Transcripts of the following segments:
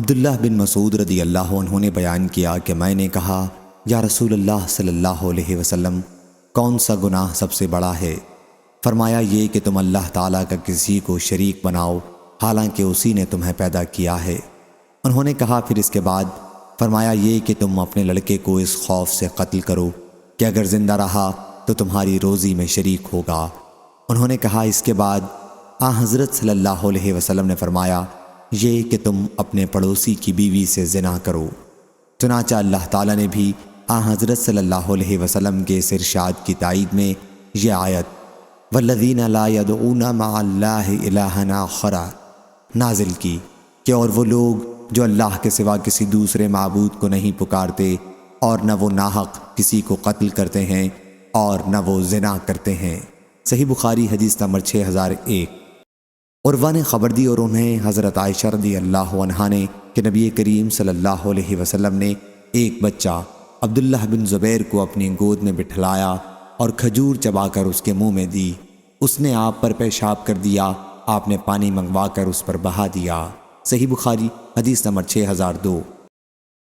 عبداللہ بن مسعود رضی اللہ عنہ نے بیان کیا کہ میں نے کہا یا رسول اللہ صلی اللہ علیہ وسلم، کون سا گناہ سب سے بڑا ہے؟ فرمایا یہ کہ تم اللہ تعالیٰ کا کسی کو شریک بناؤ حالانکہ اسی نے تمہیں پیدا کیا ہے۔ انہوں نے کہا پھر اس کے بعد؟ فرمایا یہ کہ تم اپنے لڑکے کو اس خوف سے قتل کرو کہ اگر زندہ رہا تو تمہاری روزی میں شریک ہوگا۔ انہوں نے کہا اس کے بعد؟ حضرت صلی اللہ علیہ وسلم نے فرمایا یہ کہ تم اپنے پڑوسی کی بیوی سے زنا کرو۔ چنانچہ اللہ تعالیٰ نے بھی حضرت صلی اللہ علیہ وسلم کے اس ارشاد کی تائید میں یہ آیت والذین لا یدعون مع اللہ الہا آخر نازل کی کہ اور وہ لوگ جو اللہ کے سوا کسی دوسرے معبود کو نہیں پکارتے اور نہ وہ ناحق کسی کو قتل کرتے ہیں اور نہ وہ زنا کرتے ہیں۔ صحیح بخاری حدیث نمبر 6001۔ عروہ نے خبر دی اور انہیں حضرت عائشہ رضی اللہ عنہا نے کہ نبی کریم صلی اللہ علیہ وسلم نے ایک بچہ عبداللہ بن زبیر کو اپنی گود میں بٹھلایا اور کھجور چبا کر اس کے منہ میں دی۔ اس نے آپ پر پیشاب کر دیا، آپ نے پانی منگوا کر اس پر بہا دیا۔ صحیح بخاری حدیث نمبر 6002۔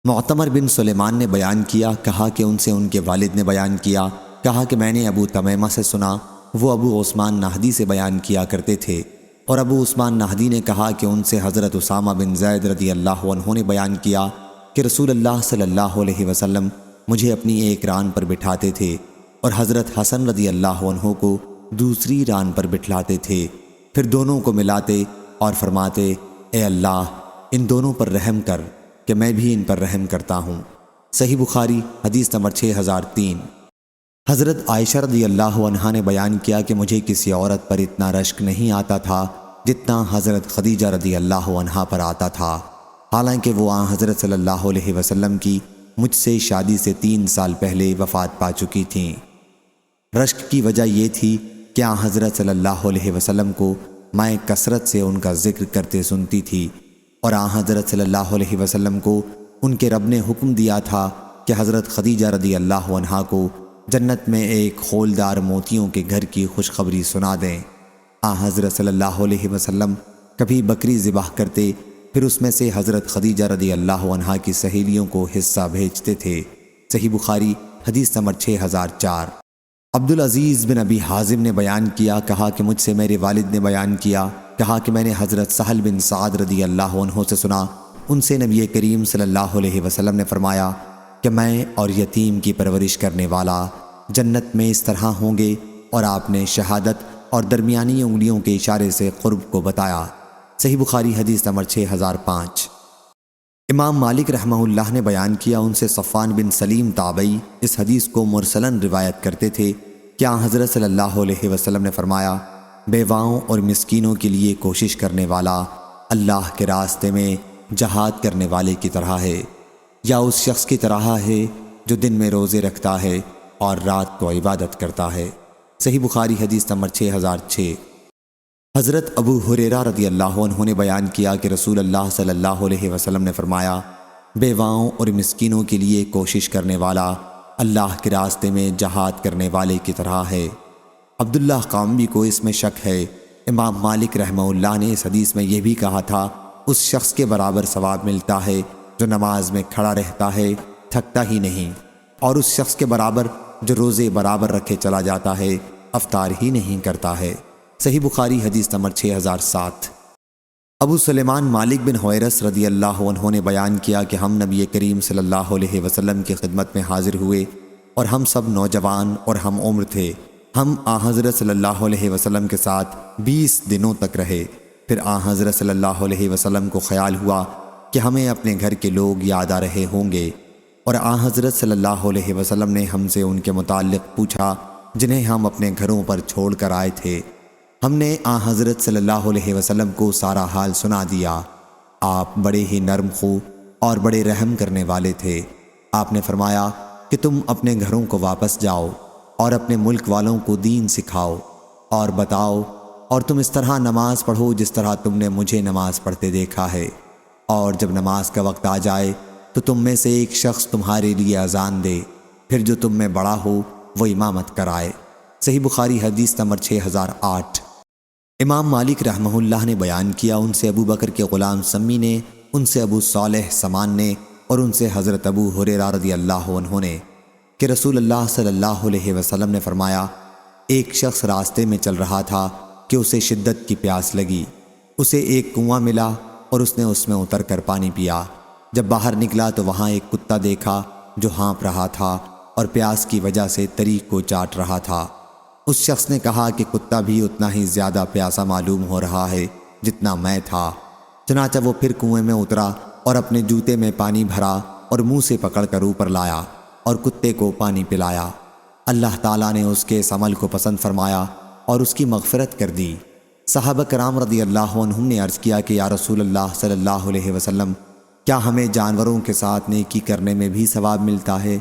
معتمر بن سلیمان نے بیان کیا، کہا کہ ان سے ان کے والد نے بیان کیا، کہا کہ میں نے ابو تمیمہ سے سنا، وہ ابو عثمان نہدی سے بیان کیا کرتے تھے، اور ابو عثمان نہدی نے کہا کہ ان سے حضرت اسامہ بن زید رضی اللہ عنہ نے بیان کیا کہ رسول اللہ صلی اللہ علیہ وسلم مجھے اپنی ایک ران پر بٹھاتے تھے اور حضرت حسن رضی اللہ عنہ کو دوسری ران پر بٹھلاتے تھے، پھر دونوں کو ملاتے اور فرماتے اے اللہ ان دونوں پر رحم کر کہ میں بھی ان پر رحم کرتا ہوں۔ صحیح بخاری حدیث نمبر 6003۔ حضرت عائشہ رضی اللہ عنہا نے بیان کیا کہ مجھے کسی عورت پر اتنا رشک نہیں آتا تھا جتنا حضرت خدیجہ رضی اللہ عنہا پر آتا تھا، حالانکہ وہ حضرت صلی اللہ علیہ وسلم کی مجھ سے شادی سے 3 سال پہلے وفات پا چکی تھیں۔ رشک کی وجہ یہ تھی کہ حضرت صلی اللہ علیہ وسلم کو میں کثرت سے ان کا ذکر کرتے سنتی تھی، اور حضرت صلی اللہ علیہ وسلم کو ان کے رب نے حکم دیا تھا کہ حضرت خدیجہ رضی اللہ عنہا کو جنت میں ایک خولدار موتیوں کے گھر کی خوشخبری سنا دیں۔ حضرت صلی اللہ علیہ وسلم کبھی بکری ذبح کرتے، پھر اس میں سے حضرت خدیجہ رضی اللہ عنہا کی سہیلیوں کو حصہ بھیجتے تھے۔ صحیح بخاری حدیث نمبر 6004۔ عبدالعزیز بن ابی حازم نے بیان کیا، کہا کہ مجھ سے میرے والد نے بیان کیا، کہا کہ میں نے حضرت سہل بن سعد رضی اللہ عنہ سے سنا، ان سے نبی کریم صلی اللہ علیہ وسلم نے فرمایا کہ میں اور یتیم کی پرورش کرنے والا جنت میں اس طرح ہوں گے، اور آپ نے شہادت اور درمیانی انگلیوں کے اشارے سے قرب کو بتایا۔ صحیح بخاری حدیث نمبر 6005۔ امام مالک رحمہ اللہ نے بیان کیا، ان سے صفوان بن سلیم تابعی اس حدیث کو مرسلاً روایت کرتے تھے کہ حضرت صلی اللہ علیہ وسلم نے فرمایا بیواؤں اور مسکینوں کے لیے کوشش کرنے والا اللہ کے راستے میں جہاد کرنے والے کی طرح ہے، یا اس شخص کی طرح ہے جو دن میں روزے رکھتا ہے اور رات کو عبادت کرتا ہے۔ صحیح بخاری حدیث نمبر 6006۔ حضرت ابو ہریرہ رضی اللہ عنہ نے بیان کیا کہ رسول اللہ صلی اللہ علیہ وسلم نے فرمایا بیواؤں اور مسکینوں کے لیے کوشش کرنے والا اللہ کے راستے میں جہاد کرنے والے کی طرح ہے۔ عبداللہ قامبی کو اس میں شک ہے۔ امام مالک رحمہ اللہ نے اس حدیث میں یہ بھی کہا تھا اس شخص کے برابر ثواب ملتا ہے جو نماز میں کھڑا رہتا ہے تھکتا ہی نہیں، اور اس شخص کے برابر جو روزے برابر رکھے چلا جاتا ہے افطار ہی نہیں کرتا ہے۔ صحیح بخاری حدیث نمبر 6007۔ ابو سلیمان مالک بن حویرث رضی اللہ عنہ نے بیان کیا کہ ہم نبی کریم صلی اللہ علیہ وسلم کی خدمت میں حاضر ہوئے، اور ہم سب نوجوان اور ہم عمر تھے۔ ہم حضرت صلی اللہ علیہ وسلم کے ساتھ 20 دنوں تک رہے۔ پھر حضرت صلی اللہ علیہ وسلم کو خیال ہوا کہ ہمیں اپنے گھر کے لوگ یاد آ رہے ہوں گے، اور حضرت صلی اللہ علیہ وسلم نے ہم سے ان کے متعلق پوچھا جنہیں ہم اپنے گھروں پر چھوڑ کر آئے تھے۔ ہم نے حضرت صلی اللہ علیہ وسلم کو سارا حال سنا دیا۔ آپ بڑے ہی نرم خو اور بڑے رحم کرنے والے تھے۔ آپ نے فرمایا کہ تم اپنے گھروں کو واپس جاؤ اور اپنے ملک والوں کو دین سکھاؤ اور بتاؤ، اور تم اس طرح نماز پڑھو جس طرح تم نے مجھے نماز پڑھتے دیکھا ہے، اور جب نماز کا وقت آ جائے تو تم میں سے ایک شخص تمہارے لیے اذان دے، پھر جو تم میں بڑا ہو وہ امامت کرائے۔ صحیح بخاری حدیث نمبر 6008۔ امام مالک رحمہ اللہ نے بیان کیا، ان سے ابو بکر کے غلام سمی نے ان سے ابو صالح سمان نے اور ان سے حضرت ابو ہریرہ رضی اللہ عنہ نے کہ رسول اللہ صلی اللہ علیہ وسلم نے فرمایا، ایک شخص راستے میں چل رہا تھا کہ اسے شدت کی پیاس لگی۔ اسے ایک کنواں ملا اور اس نے اس میں اتر کر پانی پیا۔ جب باہر نکلا تو وہاں ایک کتا دیکھا جو ہانپ رہا تھا اور پیاس کی وجہ سے طریق کو چاٹ رہا تھا۔ اس شخص نے کہا کہ کتا بھی اتنا ہی زیادہ پیاسا معلوم ہو رہا ہے جتنا میں تھا۔ چنانچہ وہ پھر کنویں میں اترا اور اپنے جوتے میں پانی بھرا اور منہ سے پکڑ کر اوپر لایا اور کتے کو پانی پلایا۔ اللہ تعالیٰ نے اس کے اس عمل کو پسند فرمایا اور اس کی مغفرت کر دی۔ صحابہ کرام رضی اللہ عنہم نے عرض کیا کہ یا رسول اللہ صلی اللہ علیہ وسلم، کیا ہمیں جانوروں کے ساتھ نیکی کرنے میں بھی ثواب ملتا ہے؟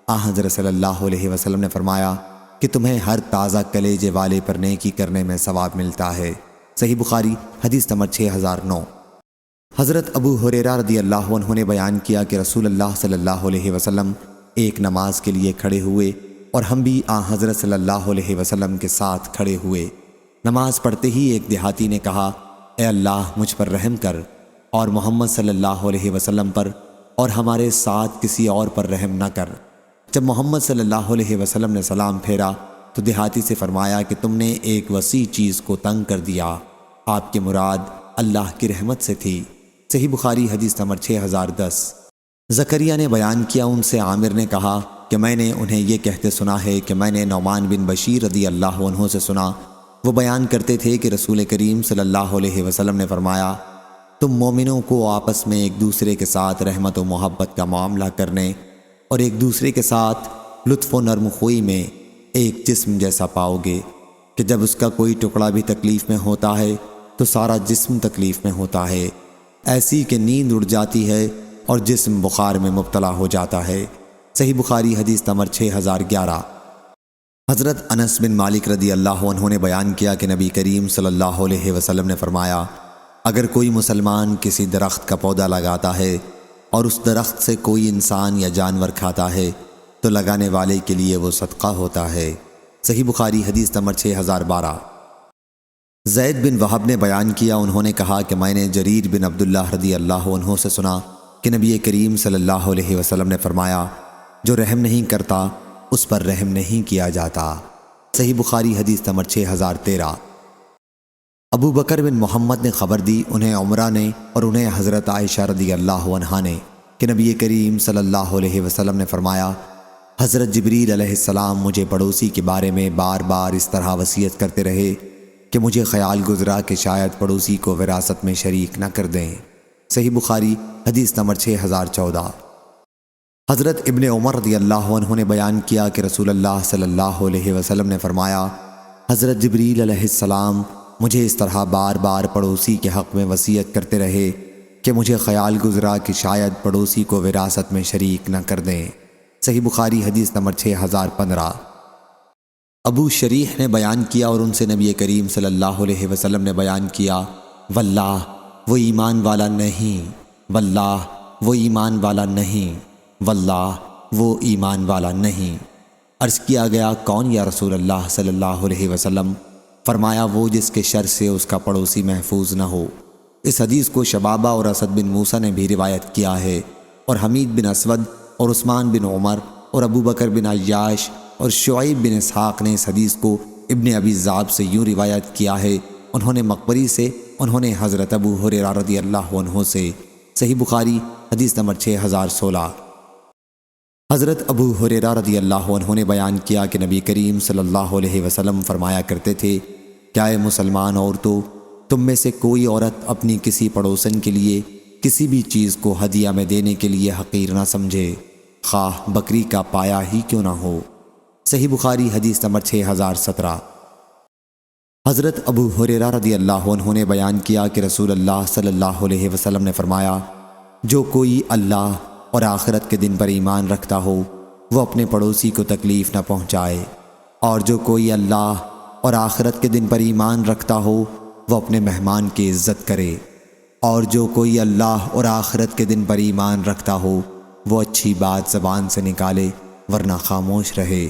حضرت صلی اللہ علیہ وسلم نے فرمایا کہ تمہیں ہر تازہ کلیجے والے پر نیکی کرنے میں ثواب ملتا ہے۔ صحیح بخاری حدیث نمبر 6009۔ حضرت ابو ہریرہ رضی اللہ عنہ نے بیان کیا کہ رسول اللہ صلی اللہ علیہ وسلم ایک نماز کے لیے کھڑے ہوئے اور ہم بھی حضرت صلی اللہ علیہ وسلم کے ساتھ کھڑے ہوئے۔ نماز پڑھتے ہی ایک دیہاتی نے کہا، اے اللہ مجھ پر رحم کر اور محمد صلی اللہ علیہ وسلم پر اور ہمارے ساتھ کسی اور پر رحم نہ کر۔ جب محمد صلی اللہ علیہ وسلم نے سلام پھیرا تو دیہاتی سے فرمایا کہ تم نے ایک وسیع چیز کو تنگ کر دیا۔ آپ کی مراد اللہ کی رحمت سے تھی۔ صحیح بخاری حدیث نمبر 6010۔ زکریا نے بیان کیا، ان سے عامر نے کہا کہ میں نے انہیں یہ کہتے سنا ہے کہ میں نے نعمان بن بشیر رضی اللہ عنہ سے سنا۔ وہ بیان کرتے تھے کہ رسول کریم صلی اللہ علیہ وسلم نے فرمایا، تم مومنوں کو آپس میں ایک دوسرے کے ساتھ رحمت و محبت کا معاملہ کرنے اور ایک دوسرے کے ساتھ لطف و نرم خوئی میں ایک جسم جیسا پاؤ گے کہ جب اس کا کوئی ٹکڑا بھی تکلیف میں ہوتا ہے تو سارا جسم تکلیف میں ہوتا ہے، ایسی کہ نیند اڑ جاتی ہے اور جسم بخار میں مبتلا ہو جاتا ہے۔ صحیح بخاری حدیث نمبر 6011۔ حضرت انس بن مالک رضی اللہ عنہ نے بیان کیا کہ نبی کریم صلی اللہ علیہ وسلم نے فرمایا، اگر کوئی مسلمان کسی درخت کا پودا لگاتا ہے اور اس درخت سے کوئی انسان یا جانور کھاتا ہے تو لگانے والے کے لیے وہ صدقہ ہوتا ہے۔ صحیح بخاری حدیث نمبر 6012۔ زید بن وہب نے بیان کیا، انہوں نے کہا کہ میں نے جریر بن عبداللہ رضی اللہ عنہ سے سنا کہ نبی کریم صلی اللہ علیہ وسلم نے فرمایا، جو رحم نہیں کرتا اس پر رحم نہیں کیا جاتا۔ صحیح بخاری حدیث نمبر 6013۔ ابو بکر بن محمد نے خبر دی، انہیں عمرہ نے اور انہیں حضرت عائشہ رضی اللہ عنہا نے کہ نبی کریم صلی اللہ علیہ وسلم نے فرمایا، حضرت جبریل علیہ السلام مجھے پڑوسی کے بارے میں بار بار اس طرح وصیت کرتے رہے کہ مجھے خیال گزرا کہ شاید پڑوسی کو وراثت میں شریک نہ کر دیں۔ صحیح بخاری حدیث نمبر 6014۔ حضرت ابن عمر رضی اللہ عنہ نے بیان کیا کہ رسول اللہ صلی اللہ علیہ وسلم نے فرمایا، حضرت جبریل علیہ السلام مجھے اس طرح بار بار پڑوسی کے حق میں وصیت کرتے رہے کہ مجھے خیال گزرا کہ شاید پڑوسی کو وراثت میں شریک نہ کر دیں۔ صحیح بخاری حدیث نمبر 6015۔ ابو شریح نے بیان کیا اور ان سے نبی کریم صلی اللہ علیہ وسلم نے بیان کیا، واللہ وہ ایمان والا نہیں، واللہ وہ ایمان والا نہیں، واللہ وہ ایمان والا نہیں۔ عرض کیا گیا، کون یا رسول اللہ صلی اللہ علیہ وسلم؟ فرمایا، وہ جس کے شر سے اس کا پڑوسی محفوظ نہ ہو۔ اس حدیث کو شبابہ اور اسد بن موسیٰ نے بھی روایت کیا ہے، اور حمید بن اسود اور عثمان بن عمر اور ابو بکر بن عیاش اور شعیب بن اسحاق نے اس حدیث کو ابن ابی ذئب سے یوں روایت کیا ہے، انہوں نے مقبری سے، انہوں نے حضرت ابو ہریرہ رضی اللہ عنہ سے۔ صحیح بخاری حدیث نمبر 6016۔ حضرت ابو ہریرہ رضی اللہ عنہ نے بیان کیا کہ نبی کریم صلی اللہ علیہ وسلم فرمایا کرتے تھے، کیا اے مسلمان عورتوں، تم میں سے کوئی عورت اپنی کسی پڑوسن کے لیے کسی بھی چیز کو ہدیہ میں دینے کے لیے حقیر نہ سمجھے، خواہ بکری کا پایا ہی کیوں نہ ہو۔ صحیح بخاری حدیث نمبر 6017۔ حضرت ابو ہریرہ رضی اللہ عنہ نے بیان کیا کہ رسول اللہ صلی اللہ علیہ وسلم نے فرمایا، جو کوئی اللہ اور آخرت کے دن پر ایمان رکھتا ہو وہ اپنے پڑوسی کو تکلیف نہ پہنچائے، اور جو کوئی اللہ اور آخرت کے دن پر ایمان رکھتا ہو وہ اپنے مہمان کی عزت کرے، اور جو کوئی اللہ اور آخرت کے دن پر ایمان رکھتا ہو وہ اچھی بات زبان سے نکالے ورنہ خاموش رہے۔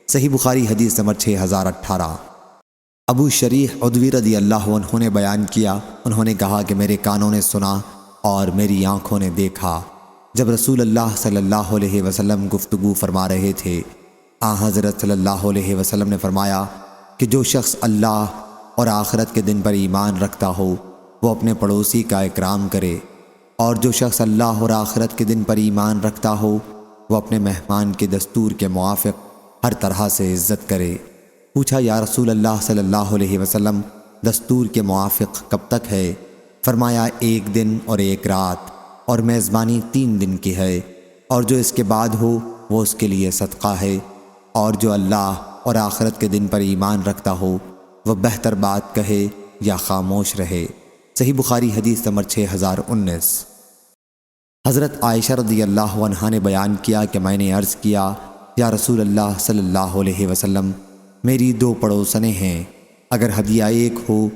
صحیح بخاری حدیث نمبر 6018۔ ابو شریح عدوی رضی اللہ عنہ نے بیان کیا، انہوں نے کہا کہ میرے کانوں نے سنا اور میری آنکھوں نے دیکھا جب رسول اللہ صلی اللہ علیہ وسلم گفتگو فرما رہے تھے۔ حضرت صلی اللہ علیہ وسلم نے فرمایا کہ جو شخص اللہ اور آخرت کے دن پر ایمان رکھتا ہو وہ اپنے پڑوسی کا اکرام کرے، اور جو شخص اللہ اور آخرت کے دن پر ایمان رکھتا ہو وہ اپنے مہمان کے دستور کے موافق ہر طرح سے عزت کرے۔ پوچھا یا رسول اللہ صلی اللہ علیہ وسلم دستور کے موافق کب تک ہے؟ فرمایا 1 دن اور 1 رات، اور میزبانی 3 دن کی ہے، اور جو اس کے بعد ہو وہ اس کے لیے صدقہ ہے، اور جو اللہ اور آخرت کے دن پر ایمان رکھتا ہو وہ بہتر بات کہے یا خاموش رہے۔ صحیح بخاری حدیث نمبر 6019۔ حضرت عائشہ رضی اللہ عنہا نے بیان کیا کہ میں نے عرض کیا یا رسول اللہ صلی اللہ علیہ وسلم میری 2 پڑوسنیں ہیں، اگر ہدیہ ایک ہو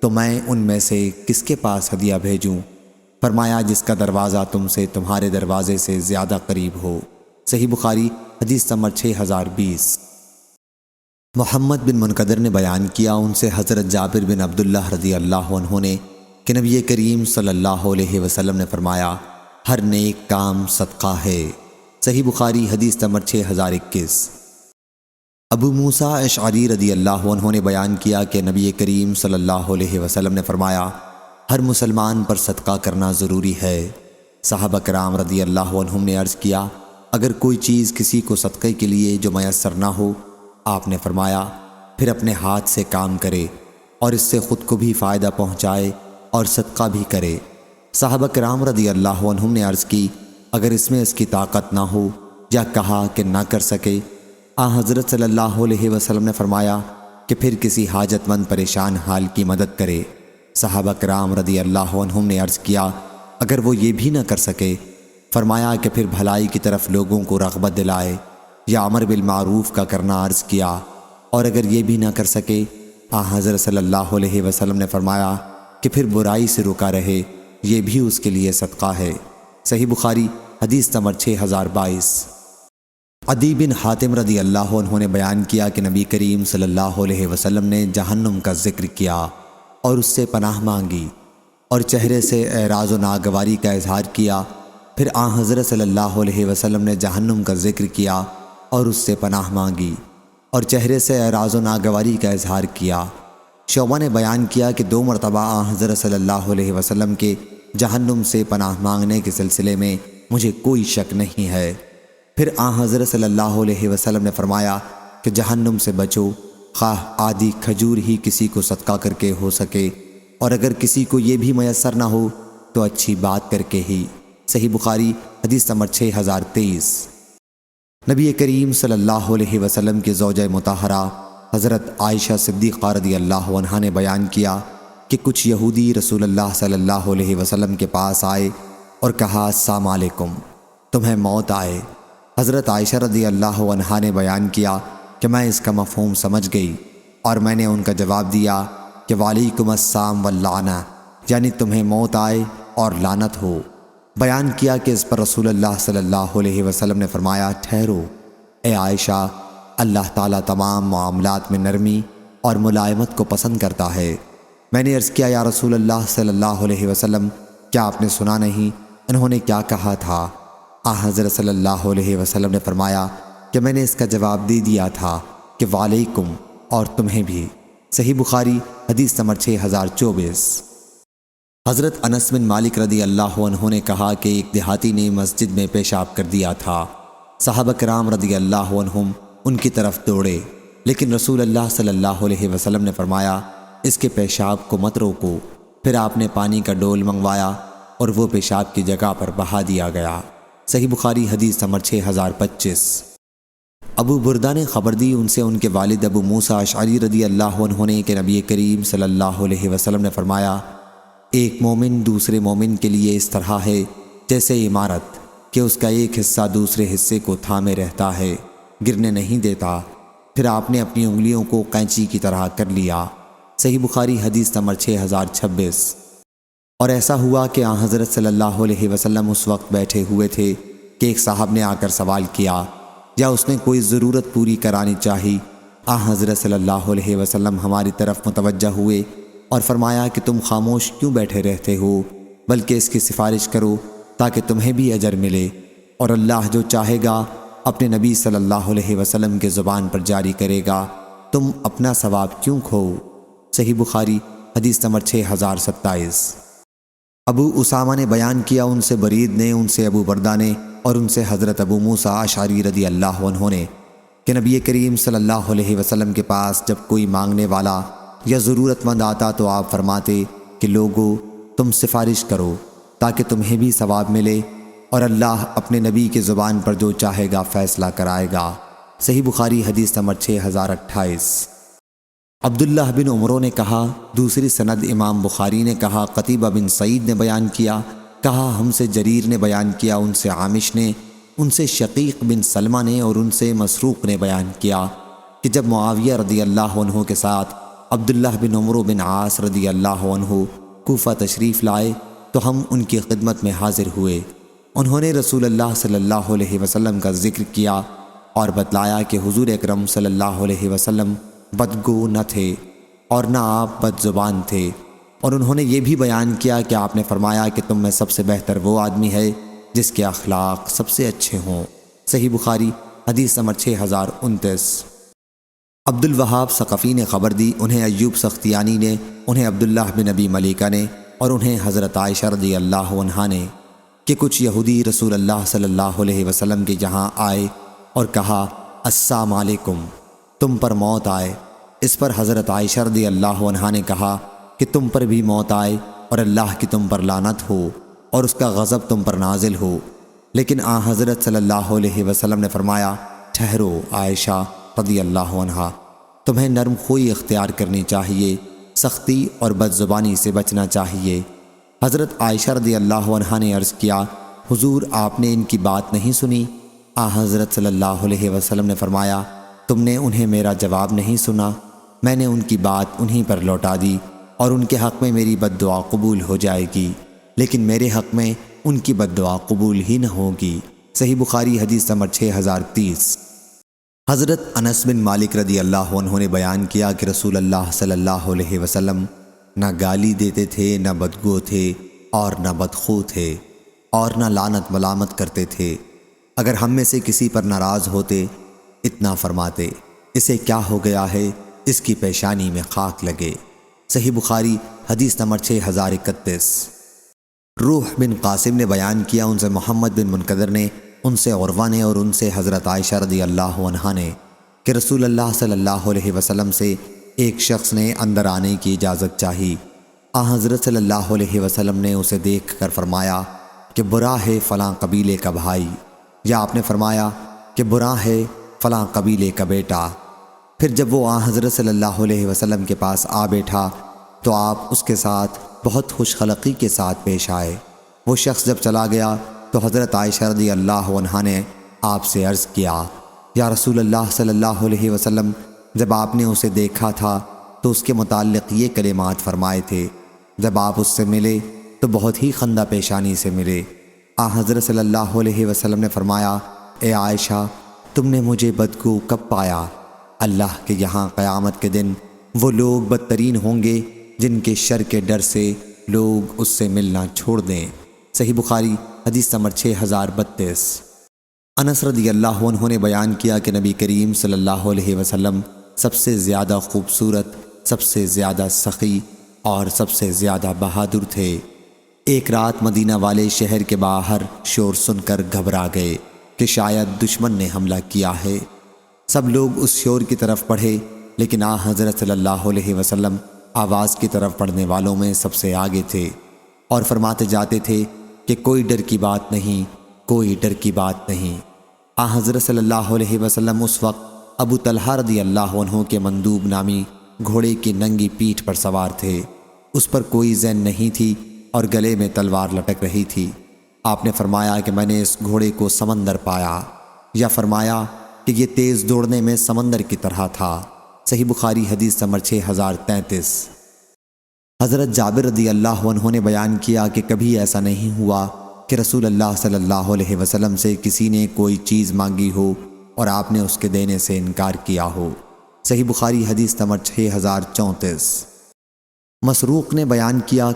تو میں ان میں سے کس کے پاس ہدیہ بھیجوں؟ فرمایا جس کا دروازہ تم سے تمہارے دروازے سے زیادہ قریب ہو۔ صحیح بخاری حدیث نمبر 6020۔ محمد بن منقدر نے بیان کیا ان سے حضرت جابر بن عبداللہ رضی اللہ عنہ نے کہ نبی کریم صلی اللہ علیہ وسلم نے فرمایا ہر نیک کام صدقہ ہے۔ صحیح بخاری حدیث نمبر 6021۔ ابو موسیٰ اشعری رضی اللہ عنہ نے بیان کیا کہ نبی کریم صلی اللہ علیہ وسلم نے فرمایا ہر مسلمان پر صدقہ کرنا ضروری ہے۔ صحابہ کرام رضی اللہ عنہم نے عرض کیا اگر کوئی چیز کسی کو صدقے کے لیے جو میسر نہ ہو، آپ نے فرمایا پھر اپنے ہاتھ سے کام کرے اور اس سے خود کو بھی فائدہ پہنچائے اور صدقہ بھی کرے۔ صحابہ کرام رضی اللہ عنہم نے عرض کی اگر اس میں اس کی طاقت نہ ہو یا کہا کہ نہ کر سکے، حضرت صلی اللہ علیہ وسلم نے فرمایا کہ پھر کسی حاجت مند پریشان حال کی مدد کرے۔ صحابہ کرام رضی اللہ عنہم نے عرض کیا اگر وہ یہ بھی نہ کر سکے، فرمایا کہ پھر بھلائی کی طرف لوگوں کو رغبت دلائے یا امر بالمعروف کا کرنا عرض کیا، اور اگر یہ بھی نہ کر سکے، حضرت صلی اللہ علیہ وسلم نے فرمایا کہ پھر برائی سے رکا رہے، یہ بھی اس کے لیے صدقہ ہے۔ صحیح بخاری حدیث نمبر 6022۔ عدی بن حاتم رضی اللہ عنہ نے بیان کیا کہ نبی کریم صلی اللہ علیہ وسلم نے جہنم کا ذکر کیا اور اس سے پناہ مانگی اور چہرے سے اعراض و ناگواری کا اظہار کیا، پھر حضرت صلی اللہ علیہ وسلم نے جہنم کا ذکر کیا اور اس سے پناہ مانگی اور چہرے سے اعراض و ناگواری کا اظہار کیا۔ شعبہ نے بیان کیا کہ 2 مرتبہ حضرت صلی اللہ علیہ وسلم کے جہنم سے پناہ مانگنے کے سلسلے میں مجھے کوئی شک نہیں ہے۔ پھر حضرت صلی اللہ علیہ وسلم نے فرمایا کہ جہنم سے بچو، خواہ آدھی کھجور ہی کسی کو صدقہ کر کے ہو سکے، اور اگر کسی کو یہ بھی میسر نہ ہو تو اچھی بات کر کے ہی۔ صحیح بخاری حدیث نمبر 6023۔ نبی کریم صلی اللہ علیہ وسلم کی زوجہ مطہرہ حضرت عائشہ صدیقہ رضی اللہ عنہا نے بیان کیا کہ کچھ یہودی رسول اللہ صلی اللہ علیہ وسلم کے پاس آئے اور کہا السلام علیکم، تمہیں موت آئے۔ حضرت عائشہ رضی اللہ عنہا نے بیان کیا کہ میں اس کا مفہوم سمجھ گئی اور میں نے ان کا جواب دیا کہ وعلیکم السلام واللعنہ، یعنی تمہیں موت آئے اور لعنت ہو۔ بیان کیا کہ اس پر رسول اللہ صلی اللہ علیہ وسلم نے فرمایا ٹھہرو اے عائشہ، اللہ تعالیٰ تمام معاملات میں نرمی اور ملائمت کو پسند کرتا ہے۔ میں نے عرض کیا یا رسول اللہ صلی اللہ علیہ وسلم کیا آپ نے سنا نہیں انہوں نے کیا کہا تھا؟ حضرت صلی اللہ علیہ وسلم نے فرمایا کہ میں نے اس کا جواب دے دیا تھا کہ وعلیکم اور تمہیں بھی۔ صحیح بخاری حدیث نمبر 6024۔ حضرت انس بن مالک رضی اللہ عنہ نے کہا کہ ایک دیہاتی نے مسجد میں پیشاب کر دیا تھا۔ صحابہ کرام رضی اللہ عنہم ان کی طرف دوڑے، لیکن رسول اللہ صلی اللہ علیہ وسلم نے فرمایا اس کے پیشاب کو مت روکو۔ پھر آپ نے پانی کا ڈول منگوایا اور وہ پیشاب کی جگہ پر بہا دیا گیا۔ صحیح بخاری حدیث نمبر 6025۔ ابو بردہ نے خبر دی ان سے ان کے والد ابو موسیٰ اشعری رضی اللہ عنہ نے کہ نبی کریم صلی اللہ علیہ وسلم نے فرمایا ایک مومن دوسرے مومن کے لیے اس طرح ہے جیسے عمارت کہ اس کا ایک حصہ دوسرے حصے کو تھامے رہتا ہے، گرنے نہیں دیتا۔ پھر آپ نے اپنی انگلیوں کو قینچی کی طرح کر لیا۔ صحیح بخاری حدیث نمبر 6026۔ اور ایسا ہوا کہ حضرت صلی اللہ علیہ وسلم اس وقت بیٹھے ہوئے تھے کہ ایک صاحب نے آ کر سوال کیا یا اس نے کوئی ضرورت پوری کرانی چاہی۔ حضرت صلی اللہ علیہ وسلم ہماری طرف متوجہ ہوئے اور فرمایا کہ تم خاموش کیوں بیٹھے رہتے ہو؟ بلکہ اس کی سفارش کرو تاکہ تمہیں بھی اجر ملے، اور اللہ جو چاہے گا اپنے نبی صلی اللہ علیہ وسلم کے زبان پر جاری کرے گا، تم اپنا ثواب کیوں کھو؟ صحیح بخاری حدیث نمبر 6027۔ ابو اسامہ نے بیان کیا، ان سے برید نے، ان سے ابو بردہ نے، اور ان سے حضرت ابو موسیٰ اشعری رضی اللہ عنہ نے کہ نبی کریم صلی اللہ علیہ وسلم کے پاس جب کوئی مانگنے والا یا ضرورت مند آتا تو آپ فرماتے کہ لوگو تم سفارش کرو تاکہ تمہیں بھی ثواب ملے، اور اللہ اپنے نبی کے زبان پر جو چاہے گا فیصلہ کرائے گا۔ صحیح بخاری حدیث نمبر 6028۔ عبداللہ بن عمرو نے کہا، دوسری سند امام بخاری نے کہا، قتیبہ بن سعید نے بیان کیا، کہا ہم سے جریر نے بیان کیا، ان سے عامش نے، ان سے شقیق بن سلمہ نے، اور ان سے مسروق نے بیان کیا کہ جب معاویہ رضی اللہ عنہ کے ساتھ عبداللہ بن عمرو بن عاص رضی اللہ عنہ کوفہ تشریف لائے تو ہم ان کی خدمت میں حاضر ہوئے۔ انہوں نے رسول اللہ صلی اللہ علیہ وسلم کا ذکر کیا اور بتلایا کہ حضور اکرم صلی اللہ علیہ وسلم بدگو نہ تھے اور نہ آپ بد زبان تھے، اور انہوں نے یہ بھی بیان کیا کہ آپ نے فرمایا کہ تم میں سب سے بہتر وہ آدمی ہے جس کے اخلاق سب سے اچھے ہوں۔ صحیح بخاری حدیث نمبر 6029۔ عبد الوہاب ثقفی نے خبر دی، انہیں ایوب سختیانی نے، انہیں عبداللہ بن ابی ملیکہ نے، اور انہیں حضرت عائشہ رضی اللہ عنہا نے کہ کچھ یہودی رسول اللہ صلی اللہ علیہ وسلم کے جہاں آئے اور کہا السلام علیکم، تم پر موت آئے۔ اس پر حضرت عائشہ رضی اللہ عنہا نے کہا کہ تم پر بھی موت آئے اور اللہ کی تم پر لعنت ہو اور اس کا غضب تم پر نازل ہو۔ لیکن حضرت صلی اللہ علیہ وسلم نے فرمایا، ٹھہرو عائشہ رضی اللہ عنہا، تمہیں نرم خوئی اختیار کرنی چاہیے، سختی اور بد زبانی سے بچنا چاہیے۔ حضرت عائشہ رضی اللہ عنہا نے عرض کیا، حضور آپ نے ان کی بات نہیں سنی؟ حضرت صلی اللہ علیہ وسلم نے فرمایا، تم نے انہیں میرا جواب نہیں سنا، میں نے ان کی بات انہی پر لوٹا دی، اور ان کے حق میں میری بد دعا قبول ہو جائے گی، لیکن میرے حق میں ان کی بد دعا قبول ہی نہ ہوگی۔ صحیح بخاری حدیث نمبر 6030۔ حضرت انس بن مالک رضی اللہ عنہ نے بیان کیا کہ رسول اللہ صلی اللہ علیہ وسلم نہ گالی دیتے تھے، نہ بدگو تھے، اور نہ بدخو تھے، اور نہ لعنت ملامت کرتے تھے۔ اگر ہم میں سے کسی پر ناراض ہوتے اتنا فرماتے، اسے کیا ہو گیا ہے، اس کی پیشانی میں خاک لگے۔ صحیح بخاری حدیث نمبر 6031۔ روح بن قاسم نے بیان کیا، ان سے محمد بن منقدر نے، ان سے عروہ نے، اور ان سے حضرت عائشہ رضی اللہ عنہا نے کہ رسول اللہ صلی اللہ علیہ وسلم سے ایک شخص نے اندر آنے کی اجازت چاہی۔ حضرت صلی اللہ علیہ وسلم نے اسے دیکھ کر فرمایا کہ برا ہے فلاں قبیلے کا بھائی، یا آپ نے فرمایا کہ برا ہے فلاں قبیلے کا بیٹا۔ پھر جب وہ حضرت صلی اللہ علیہ وسلم کے پاس آ بیٹھا تو آپ اس کے ساتھ بہت خوش خلقی کے ساتھ پیش آئے۔ وہ شخص جب چلا گیا تو حضرت عائشہ رضی اللہ عنہا نے آپ سے عرض کیا، یا رسول اللہ صلی اللہ علیہ وسلم، جب آپ نے اسے دیکھا تھا تو اس کے متعلق یہ کلمات فرمائے تھے، جب آپ اس سے ملے تو بہت ہی خندہ پیشانی سے ملے۔ حضرت صلی اللہ علیہ وسلم نے فرمایا، اے عائشہ، تم نے مجھے بدگو کب پایا؟ اللہ کے یہاں قیامت کے دن وہ لوگ بدترین ہوں گے جن کے شر کے ڈر سے لوگ اس سے ملنا چھوڑ دیں۔ صحیح بخاری حدیث نمبر 6032۔ انس رضی اللہ عنہ نے بیان کیا کہ نبی کریم صلی اللہ علیہ وسلم سب سے زیادہ خوبصورت، سب سے زیادہ سخی اور سب سے زیادہ بہادر تھے۔ ایک رات مدینہ والے شہر کے باہر شور سن کر گھبرا گئے کہ شاید دشمن نے حملہ کیا ہے۔ سب لوگ اس شور کی طرف پڑھے، لیکن حضرت صلی اللہ علیہ وسلم آواز کی طرف پڑھنے والوں میں سب سے آگے تھے اور فرماتے جاتے تھے کہ کوئی ڈر کی بات نہیں، کوئی ڈر کی بات نہیں۔ حضرت صلی اللہ علیہ وسلم اس وقت ابو طلحہ رضی اللہ عنہ کے مندوب نامی گھوڑے کی ننگی پیٹھ پر سوار تھے۔ اس پر کوئی زین نہیں تھی اور گلے میں تلوار لٹک رہی تھی۔ آپ نے فرمایا کہ میں نے اس گھوڑے کو سمندر پایا، یا فرمایا کہ یہ تیز دوڑنے میں سمندر کی طرح تھا۔ صحیح بخاری حدیث نمبر 6033۔ حضرت جابر رضی اللہ عنہ نے بیان کیا کہ کبھی ایسا نہیں ہوا کہ رسول اللہ صلی اللہ علیہ وسلم سے کسی نے کوئی چیز مانگی ہو اور آپ نے اس کے دینے سے انکار کیا ہو۔ صحیح بخاری حدیث نمبر 6034۔ مسروق نے بیان کیا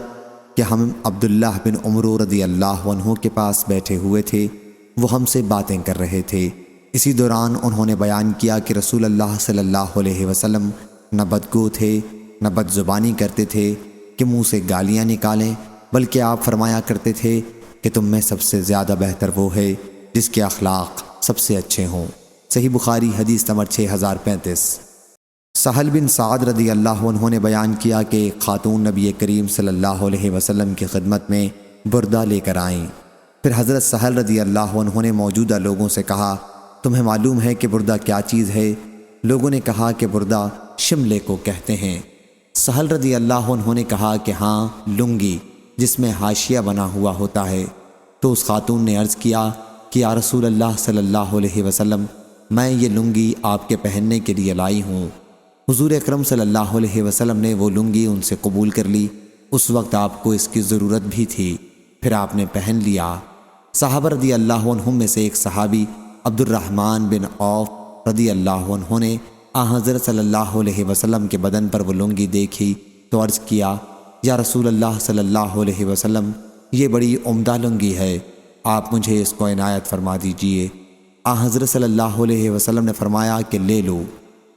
کہ ہم عبداللہ بن عمر رضی اللہ عنہ کے پاس بیٹھے ہوئے تھے، وہ ہم سے باتیں کر رہے تھے۔ اسی دوران انہوں نے بیان کیا کہ رسول اللہ صلی اللہ علیہ وسلم نہ بدگو تھے، نہ بد زبانی کرتے تھے کہ منہ سے گالیاں نکالیں، بلکہ آپ فرمایا کرتے تھے کہ تم میں سب سے زیادہ بہتر وہ ہے جس کے اخلاق سب سے اچھے ہوں۔ صحیح بخاری حدیث نمبر 6035۔ سہل بن سعد رضی اللہ عنہ نے بیان کیا کہ ایک خاتون نبی کریم صلی اللہ علیہ وسلم کی خدمت میں بردہ لے کر آئیں۔ پھر حضرت سہل رضی اللہ عنہ نے موجودہ لوگوں سے کہا، تمہیں معلوم ہے کہ بردہ کیا چیز ہے؟ لوگوں نے کہا کہ بردہ شملے کو کہتے ہیں۔ سہل رضی اللہ عنہ نے کہا کہ ہاں، لنگی جس میں حاشیہ بنا ہوا ہوتا ہے۔ تو اس خاتون نے عرض کیا کہ یا رسول اللہ صلی اللہ علیہ وسلم، میں یہ لنگی آپ کے پہننے کے لیے لائی ہوں۔ حضور اکرم صلی اللہ علیہ وسلم نے وہ لنگی ان سے قبول کر لی۔ اس وقت آپ کو اس کی ضرورت بھی تھی، پھر آپ نے پہن لیا۔ صحابہ رضی اللہ عنہم میں سے ایک صحابی عبد الرحمن بن عوف رضی اللہ عنہ نے حضرت صلی اللہ علیہ وسلم کے بدن پر وہ لنگی دیکھی تو عرض کیا، یا رسول اللہ صلی اللہ علیہ وسلم، یہ بڑی عمدہ لنگی ہے، آپ مجھے اس کو عنایت فرما دیجئے۔ حضرت صلی اللہ علیہ وسلم نے فرمایا کہ لے لو۔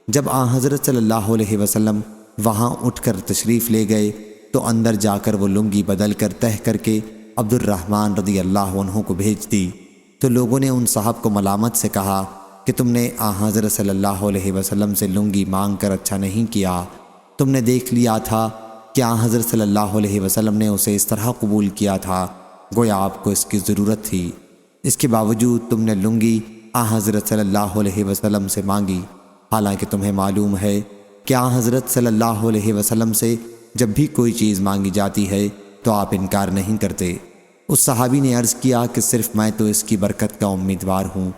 جب حضرت صلی اللہ علیہ وسلم وہاں اٹھ کر تشریف لے گئے تو اندر جا کر وہ لنگی بدل کر تہہ کر کے عبد الرحمن رضی اللہ عنہ کو بھیج دی۔ تو لوگوں نے ان صاحب کو ملامت سے کہا کہ تم نے حضرت صلی اللہ علیہ وسلم سے لنگی مانگ کر اچھا نہیں کیا، تم نے دیکھ لیا تھا کہ حضرت صلی اللہ علیہ وسلم نے اسے اس طرح قبول کیا تھا گویا آپ کو اس کی ضرورت تھی، اس کے باوجود تم نے لنگی حضرت صلی اللہ علیہ وسلم سے مانگی، حالانکہ تمہیں معلوم ہے کہ حضرت صلی اللہ علیہ وسلم سے جب بھی کوئی چیز مانگی جاتی ہے تو آپ انکار نہیں کرتے۔ اس صحابی نے عرض کیا کہ صرف میں تو اس کی برکت کا امیدوار ہوں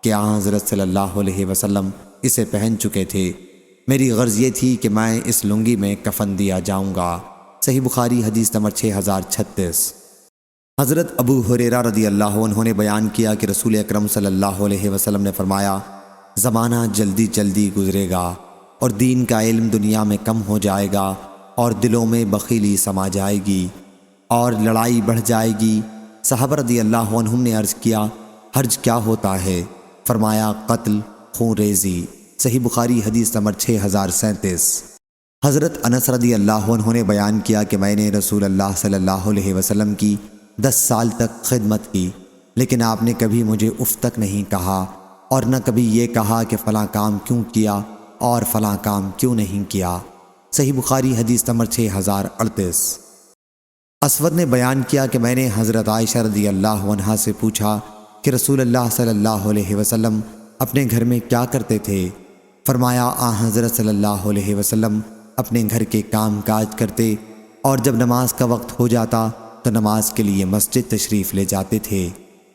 کہ حضرت صلی اللہ علیہ وسلم اسے پہن چکے تھے، میری غرض یہ تھی کہ میں اس لنگی میں کفن دیا جاؤں گا۔ صحیح بخاری حدیث نمبر 6036۔ حضرت ابو ہریرہ رضی اللہ عنہ نے بیان کیا کہ رسول اکرم صلی اللہ علیہ وسلم نے فرمایا، زمانہ جلدی جلدی گزرے گا اور دین کا علم دنیا میں کم ہو جائے گا اور دلوں میں بخیلی سما جائے گی اور لڑائی بڑھ جائے گی۔ صحابہ رضی اللہ عنہم نے عرض کیا، حرج کیا ہوتا ہے؟ فرمایا، قتل، خون ریزی۔ صحیح بخاری حدیث نمبر 6037۔ حضرت انس رضی اللہ عنہ نے بیان کیا کہ میں نے رسول اللہ صلی اللہ علیہ وسلم کی 10 سال تک خدمت کی، لیکن آپ نے کبھی مجھے اف تک نہیں کہا اور نہ کبھی یہ کہا کہ فلاں کام کیوں کیا اور فلاں کام کیوں نہیں کیا۔ صحیح بخاری حدیث نمبر 6038۔ اسود نے بیان کیا کہ میں نے حضرت عائشہ رضی اللہ عنہا سے پوچھا کہ رسول اللہ صلی اللہ علیہ وسلم اپنے گھر میں کیا کرتے تھے؟ فرمایا، حضرت صلی اللہ علیہ وسلم اپنے گھر کے کام کاج کرتے اور جب نماز کا وقت ہو جاتا تو نماز کے لیے مسجد تشریف لے جاتے تھے۔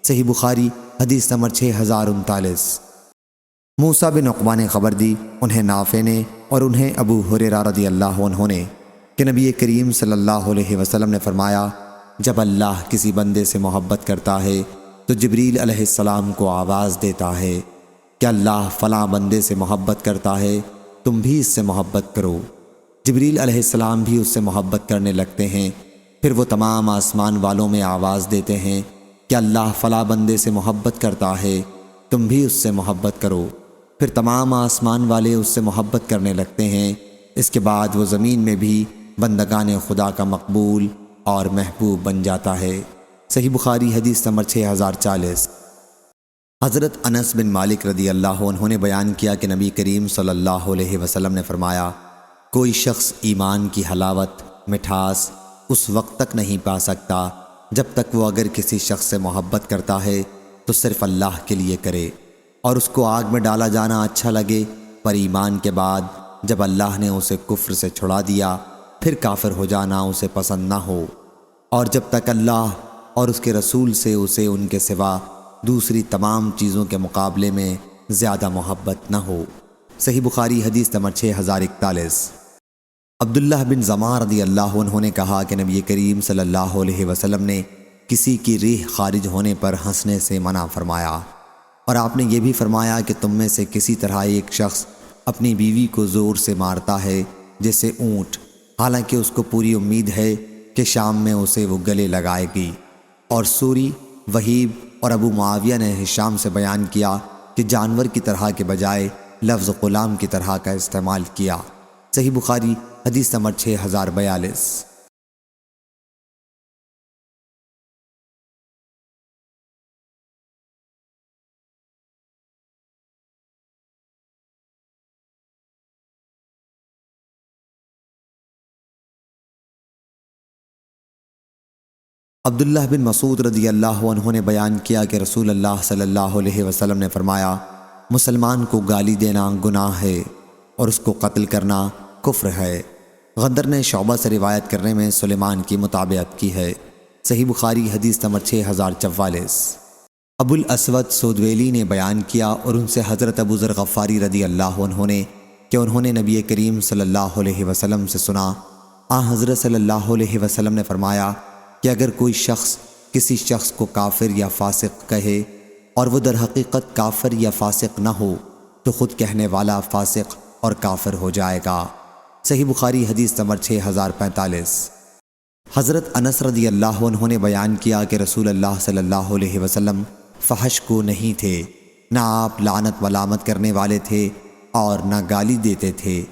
صحیح بخاری حدیث نمبر 6039۔ موسیٰ بن عقبہ نے خبر دی، انہیں نافع نے اور انہیں ابو ہریرہ رضی اللہ عنہ نے، کہ نبی کریم صلی اللہ علیہ وسلم نے فرمایا، جب اللہ کسی بندے سے محبت کرتا ہے تو جبریل علیہ السلام کو آواز دیتا ہے کہ اللہ فلاں بندے سے محبت کرتا ہے، تم بھی اس سے محبت کرو۔ جبریل علیہ السلام بھی اس سے محبت کرنے لگتے ہیں، پھر وہ تمام آسمان والوں میں آواز دیتے ہیں کہ اللہ فلاں بندے سے محبت کرتا ہے، تم بھی اس سے محبت کرو۔ پھر تمام آسمان والے اس سے محبت کرنے لگتے ہیں۔ اس کے بعد وہ زمین میں بھی بندگان خدا کا مقبول اور محبوب بن جاتا ہے۔ صحیح بخاری حدیث نمبر 6040۔ حضرت انس بن مالک رضی اللہ عنہ نے بیان کیا کہ نبی کریم صلی اللہ علیہ وسلم نے فرمایا، کوئی شخص ایمان کی حلاوت، مٹھاس اس وقت تک نہیں پا سکتا جب تک وہ اگر کسی شخص سے محبت کرتا ہے تو صرف اللہ کے لیے کرے اور اس کو آگ میں ڈالا جانا اچھا لگے، پر ایمان کے بعد جب اللہ نے اسے کفر سے چھڑا دیا پھر کافر ہو جانا اسے پسند نہ ہو، اور جب تک اللہ اور اس کے رسول سے اسے ان کے سوا دوسری تمام چیزوں کے مقابلے میں زیادہ محبت نہ ہو۔ صحیح بخاری حدیث نمبر 6041۔ عبداللہ بن زماں رضی اللہ عنہ نے کہا کہ نبی کریم صلی اللہ علیہ وسلم نے کسی کی ریح خارج ہونے پر ہنسنے سے منع فرمایا، اور آپ نے یہ بھی فرمایا کہ تم میں سے کسی طرح ایک شخص اپنی بیوی کو زور سے مارتا ہے جیسے اونٹ، حالانکہ اس کو پوری امید ہے کہ شام میں اسے وہ گلے لگائے گی۔ اور سوری، وہیب اور ابو معاویہ نے ہشام سے بیان کیا کہ جانور کی طرح کے بجائے لفظ غلام کی طرح کا استعمال کیا۔ صحیح بخاری حدیث نمبر 6042۔ عبداللہ بن مسعود رضی اللہ عنہ نے بیان کیا کہ رسول اللہ صلی اللہ علیہ وسلم نے فرمایا، مسلمان کو گالی دینا گناہ ہے اور اس کو قتل کرنا کفر ہے۔ غندر نے شعبہ سے روایت کرنے میں سلیمان کی مطابقت کی ہے۔ صحیح بخاری حدیث نمبر 6044۔ ابو الاسود سودویلی نے بیان کیا اور ان سے حضرت ابو ذر غفاری رضی اللہ عنہ نے کہ انہوں نے نبی کریم صلی اللہ علیہ وسلم سے سنا، حضرت صلی اللہ علیہ وسلم نے فرمایا کہ اگر کوئی شخص کسی شخص کو کافر یا فاسق کہے اور وہ در حقیقت کافر یا فاسق نہ ہو تو خود کہنے والا فاسق اور کافر ہو جائے گا۔ صحیح بخاری حدیث نمبر 6045۔ حضرت انس رضی اللہ عنہ نے بیان کیا کہ رسول اللہ صلی اللہ علیہ وسلم فحش کو نہیں تھے، نہ آپ لعنت ملامت کرنے والے تھے اور نہ گالی دیتے تھے۔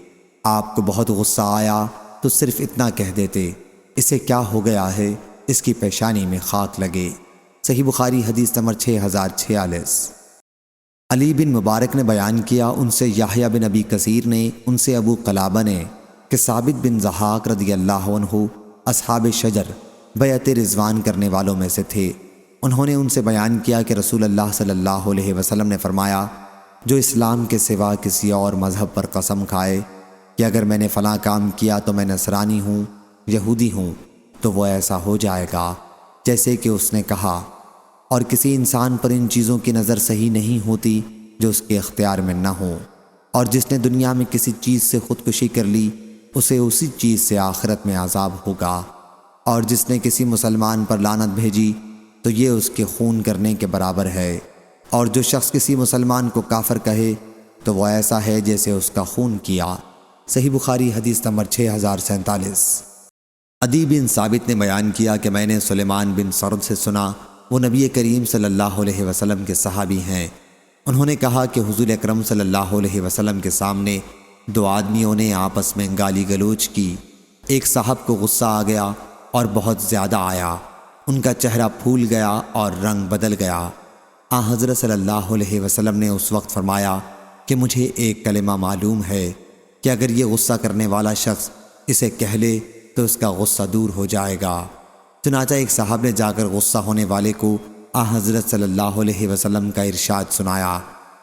آپ کو بہت غصہ آیا تو صرف اتنا کہہ دیتے، اسے کیا ہو گیا ہے، اس کی پیشانی میں خاک لگے۔ صحیح بخاری حدیث نمبر 6046۔ علی بن مبارک نے بیان کیا، ان سے یحییٰ بن ابی کثیر نے، ان سے ابو قلابہ نے کہ ثابت بن ضحاک رضی اللہ عنہ اصحاب شجر بیعت رضوان کرنے والوں میں سے تھے۔ انہوں نے ان سے بیان کیا کہ رسول اللہ صلی اللہ علیہ وسلم نے فرمایا، جو اسلام کے سوا کسی اور مذہب پر قسم کھائے کہ اگر میں نے فلاں کام کیا تو میں نصرانی ہوں، یہودی ہوں، تو وہ ایسا ہو جائے گا جیسے کہ اس نے کہا۔ اور کسی انسان پر ان چیزوں کی نظر صحیح نہیں ہوتی جو اس کے اختیار میں نہ ہو، اور جس نے دنیا میں کسی چیز سے خودکشی کر لی اسے اسی چیز سے آخرت میں عذاب ہوگا، اور جس نے کسی مسلمان پر لعنت بھیجی تو یہ اس کے خون کرنے کے برابر ہے، اور جو شخص کسی مسلمان کو کافر کہے تو وہ ایسا ہے جیسے اس کا خون کیا۔ صحیح بخاری حدیث نمبر 6047۔ عدی بن ثابت نے بیان کیا کہ میں نے سلیمان بن سرد سے سنا، وہ نبی کریم صلی اللہ علیہ وسلم کے صحابی ہیں۔ انہوں نے کہا کہ حضور اکرم صلی اللہ علیہ وسلم کے سامنے دو آدمیوں نے آپس میں گالی گلوچ کی۔ ایک صاحب کو غصہ آ گیا اور بہت زیادہ آیا، ان کا چہرہ پھول گیا اور رنگ بدل گیا۔ حضرت صلی اللہ علیہ وسلم نے اس وقت فرمایا کہ مجھے ایک کلمہ معلوم ہے کہ اگر یہ غصہ کرنے والا شخص اسے کہہ لے تو اس کا غصہ دور ہو جائے گا۔ چنانچہ ایک صاحب نے جا کر غصہ ہونے والے کو حضرت صلی اللہ علیہ وسلم کا ارشاد سنایا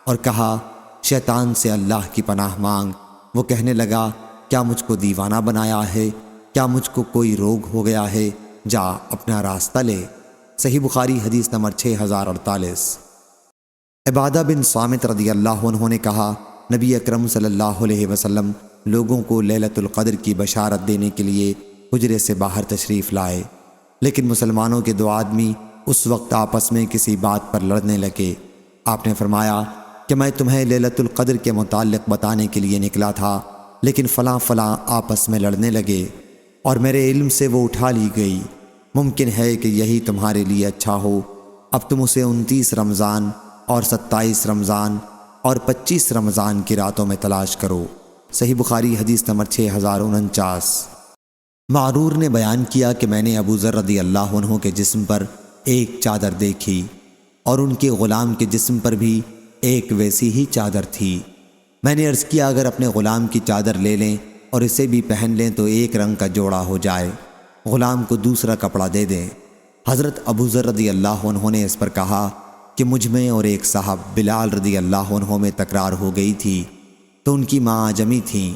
اور کہا، شیطان سے اللہ کی پناہ مانگ۔ وہ کہنے لگا، کیا مجھ کو دیوانہ بنایا ہے؟ کیا مجھ کو کوئی روگ ہو گیا ہے؟ جا اپنا راستہ لے۔ صحیح بخاری حدیث نمبر 6048۔ عبادہ بن صامت رضی اللہ عنہ نے کہا، نبی اکرم صلی اللہ علیہ وسلم لوگوں کو لیلۃ القدر کی بشارت دینے کے لیے حجرے سے باہر تشریف لائے، لیکن مسلمانوں کے دو آدمی اس وقت آپس میں کسی بات پر لڑنے لگے۔ آپ نے فرمایا کہ میں تمہیں لیلۃ القدر کے متعلق بتانے کے لیے نکلا تھا، لیکن فلاں فلاں آپس میں لڑنے لگے اور میرے علم سے وہ اٹھا لی گئی۔ ممکن ہے کہ یہی تمہارے لیے اچھا ہو، اب تم اسے 29 رمضان اور 27 رمضان اور 25 رمضان کی راتوں میں تلاش کرو۔ صحیح بخاری حدیث نمبر 6049۔ معرور نے بیان کیا کہ میں نے ابو ذر رضی اللہ عنہ کے جسم پر ایک چادر دیکھی اور ان کے غلام کے جسم پر بھی ایک ویسی ہی چادر تھی۔ میں نے عرض کیا، اگر اپنے غلام کی چادر لے لیں اور اسے بھی پہن لیں تو ایک رنگ کا جوڑا ہو جائے، غلام کو دوسرا کپڑا دے دیں۔ حضرت ابو ذر رضی اللہ عنہ نے اس پر کہا کہ مجھ میں اور ایک صاحب بلال رضی اللہ عنہ میں تکرار ہو گئی تھی، تو ان کی ماں اعجمی تھیں۔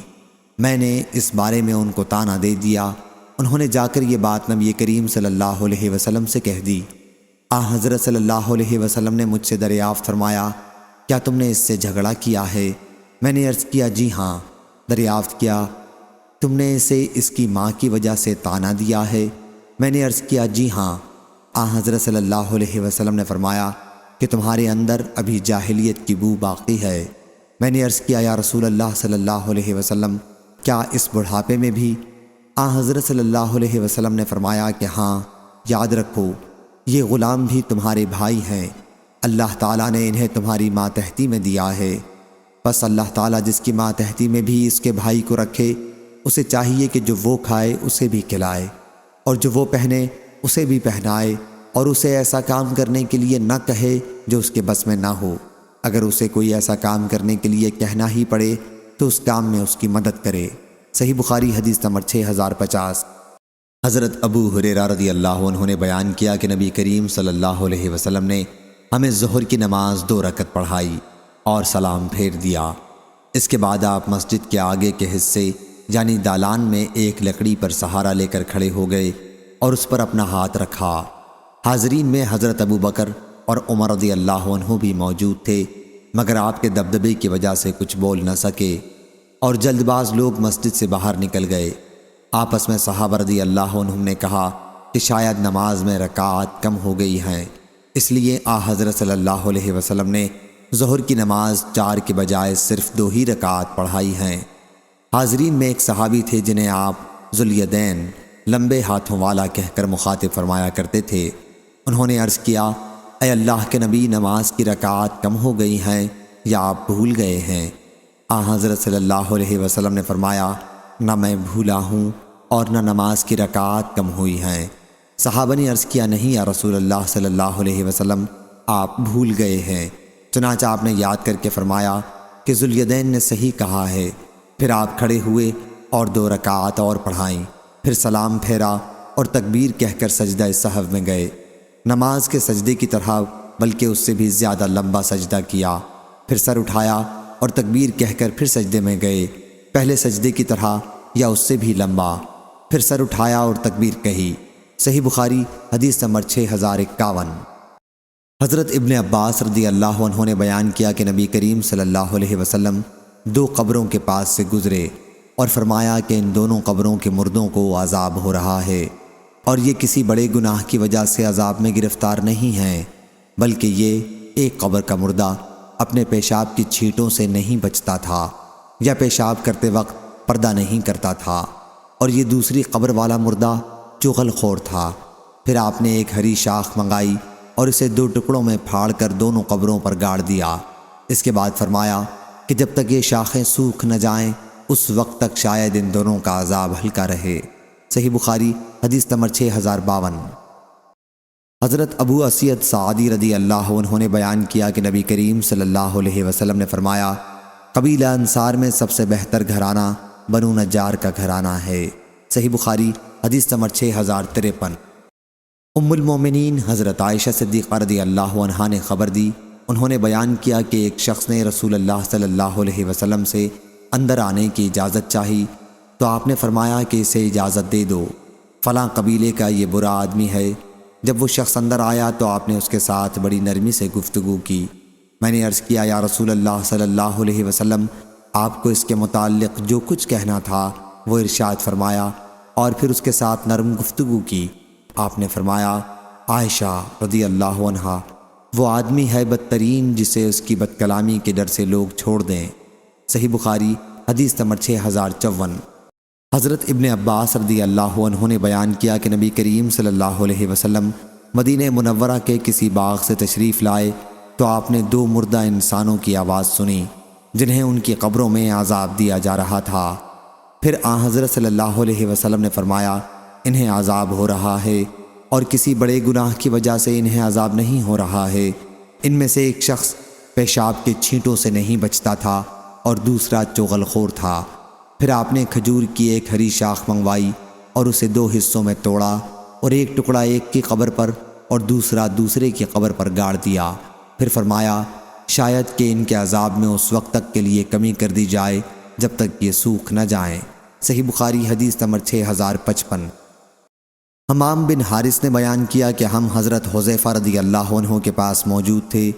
میں نے اس بارے میں ان کو طعنہ دے دیا۔ انہوں نے جا کر یہ بات نبی کریم صلی اللہ علیہ وسلم سے کہہ دی۔ حضرت صلی اللہ علیہ وسلم نے مجھ سے دریافت فرمایا، کیا تم نے اس سے جھگڑا کیا ہے؟ میں نے عرض کیا، جی ہاں۔ دریافت کیا، تم نے اسے اس کی ماں کی وجہ سے طعنہ دیا ہے؟ میں نے عرض کیا، جی ہاں۔ حضرت صلی اللہ علیہ وسلم نے فرمایا کہ تمہارے اندر ابھی جاہلیت کی بو باقی ہے۔ میں نے عرض کیا، یا رسول اللہ صلی اللہ علیہ وسلم، کیا اس بڑھاپے میں بھی؟ حضرت صلی اللہ علیہ وسلم نے فرمایا کہ ہاں، یاد رکھو یہ غلام بھی تمہارے بھائی ہیں، اللہ تعالیٰ نے انہیں تمہاری ماتحتی میں دیا ہے، بس اللہ تعالیٰ جس کی ماتحتی میں بھی اس کے بھائی کو رکھے، اسے چاہیے کہ جو وہ کھائے اسے بھی کھلائے، اور جو وہ پہنے اسے بھی پہنائے، اور اسے ایسا کام کرنے کے لیے نہ کہے جو اس کے بس میں نہ ہو۔ اگر اسے کوئی ایسا کام کرنے کے لیے کہنا ہی پڑے تو اس کام میں اس کی مدد کرے۔ صحیح بخاری حدیث نمبر 6050۔ حضرت ابو ہریرہ رضی اللہ عنہ نے بیان کیا کہ نبی کریم صلی اللہ علیہ وسلم نے ہمیں ظہر کی نماز 2 رکعت پڑھائی اور سلام پھیر دیا۔ اس کے بعد آپ مسجد کے آگے کے حصے یعنی دالان میں ایک لکڑی پر سہارا لے کر کھڑے ہو گئے اور اس پر اپنا ہاتھ رکھا۔ حاضرین میں حضرت ابو بکر اور عمر رضی اللہ عنہ بھی موجود تھے، مگر آپ کے دبدبے کی وجہ سے کچھ بول نہ سکے اور جلد باز لوگ مسجد سے باہر نکل گئے۔ آپس میں صحابہ رضی اللہ عنہم نے کہا کہ شاید نماز میں رکعات کم ہو گئی ہیں، اس لیے حضرت صلی اللہ علیہ وسلم نے ظہر کی نماز 4 کے بجائے صرف 2 ہی رکعات پڑھائی ہیں۔ حاضرین میں ایک صحابی تھے جنہیں آپ ذوالیدین لمبے ہاتھوں والا کہہ کر مخاطب فرمایا کرتے تھے۔ انہوں نے عرض کیا، اے اللہ کے نبی، نماز کی رکعات کم ہو گئی ہیں یا آپ بھول گئے ہیں؟ حضرت صلی اللہ علیہ وسلم نے فرمایا، نہ میں بھولا ہوں اور نہ نماز کی رکعات کم ہوئی ہیں۔ صحابہ نے عرض کیا، نہیں یا رسول اللہ صلی اللہ علیہ وسلم، آپ بھول گئے ہیں۔ چنانچہ آپ نے یاد کر کے فرمایا کہ ذوالیدین نے صحیح کہا ہے۔ پھر آپ کھڑے ہوئے اور 2 رکعات اور پڑھائیں، پھر سلام پھیرا اور تکبیر کہہ کر سجدہ سہو میں گئے، نماز کے سجدے کی طرح بلکہ اس سے بھی زیادہ لمبا سجدہ کیا، پھر سر اٹھایا اور تکبیر کہہ کر پھر سجدے میں گئے، پہلے سجدے کی طرح یا اس سے بھی لمبا، پھر سر اٹھایا اور تکبیر کہی۔ صحیح بخاری حدیث نمبر 6051۔ حضرت ابن عباس رضی اللہ عنہ نے بیان کیا کہ نبی کریم صلی اللہ علیہ وسلم 2 قبروں کے پاس سے گزرے اور فرمایا کہ ان دونوں قبروں کے مردوں کو عذاب ہو رہا ہے، اور یہ کسی بڑے گناہ کی وجہ سے عذاب میں گرفتار نہیں ہیں، بلکہ یہ ایک قبر کا مردہ اپنے پیشاب کی چھینٹوں سے نہیں بچتا تھا یا پیشاب کرتے وقت پردہ نہیں کرتا تھا، اور یہ دوسری قبر والا مردہ چغل خور تھا۔ پھر آپ نے ایک ہری شاخ منگائی اور اسے 2 ٹکڑوں میں پھاڑ کر دونوں قبروں پر گاڑ دیا۔ اس کے بعد فرمایا کہ جب تک یہ شاخیں سوکھ نہ جائیں اس وقت تک شاید ان دونوں کا عذاب ہلکا رہے۔ صحیح بخاری حدیث نمبر 6052۔ حضرت ابو اسید سعدی رضی اللہ عنہ نے بیان کیا کہ نبی کریم صلی اللہ علیہ وسلم نے فرمایا، قبیلہ انصار میں سب سے بہتر گھرانہ بنو نجار کا گھرانہ ہے۔ صحیح بخاری حدیث نمبر 6053۔ ام المومنین حضرت عائشہ صدیقہ رضی اللہ عنہا نے خبر دی، انہوں نے بیان کیا کہ ایک شخص نے رسول اللہ صلی اللہ علیہ وسلم سے اندر آنے کی اجازت چاہی تو آپ نے فرمایا کہ اسے اجازت دے دو، فلاں قبیلے کا یہ برا آدمی ہے۔ جب وہ شخص اندر آیا تو آپ نے اس کے ساتھ بڑی نرمی سے گفتگو کی۔ میں نے عرض کیا، یا رسول اللہ صلی اللہ علیہ وسلم، آپ کو اس کے متعلق جو کچھ کہنا تھا وہ ارشاد فرمایا، اور پھر اس کے ساتھ نرم گفتگو کی۔ آپ نے فرمایا، عائشہ رضی اللہ عنہا وہ آدمی ہے بدترین جسے اس کی بد کلامی کے ڈر سے لوگ چھوڑ دیں۔ صحیح بخاری حدیث نمبر 6054۔ حضرت ابن عباس رضی اللہ عنہ نے بیان کیا کہ نبی کریم صلی اللہ علیہ وسلم مدینہ منورہ کے کسی باغ سے تشریف لائے تو آپ نے 2 مردہ انسانوں کی آواز سنی جنہیں ان کی قبروں میں عذاب دیا جا رہا تھا۔ پھر حضرت صلی اللہ علیہ وسلم نے فرمایا، انہیں عذاب ہو رہا ہے اور کسی بڑے گناہ کی وجہ سے انہیں عذاب نہیں ہو رہا ہے۔ ان میں سے ایک شخص پیشاب کے چھینٹوں سے نہیں بچتا تھا اور دوسرا چغل خور تھا۔ پھر آپ نے کھجور کی ایک ہری شاخ منگوائی اور اسے 2 حصوں میں توڑا اور ایک ٹکڑا ایک کی قبر پر اور دوسرا دوسرے کی قبر پر گاڑ دیا۔ پھر فرمایا، شاید کہ ان کے عذاب میں اس وقت تک کے لیے کمی کر دی جائے جب تک یہ سوکھ نہ جائیں۔ صحیح بخاری حدیث نمبر 6055۔ حمام بن حارث نے بیان کیا کہ ہم حضرت حذیفہ رضی اللہ عنہ کے پاس موجود تھے۔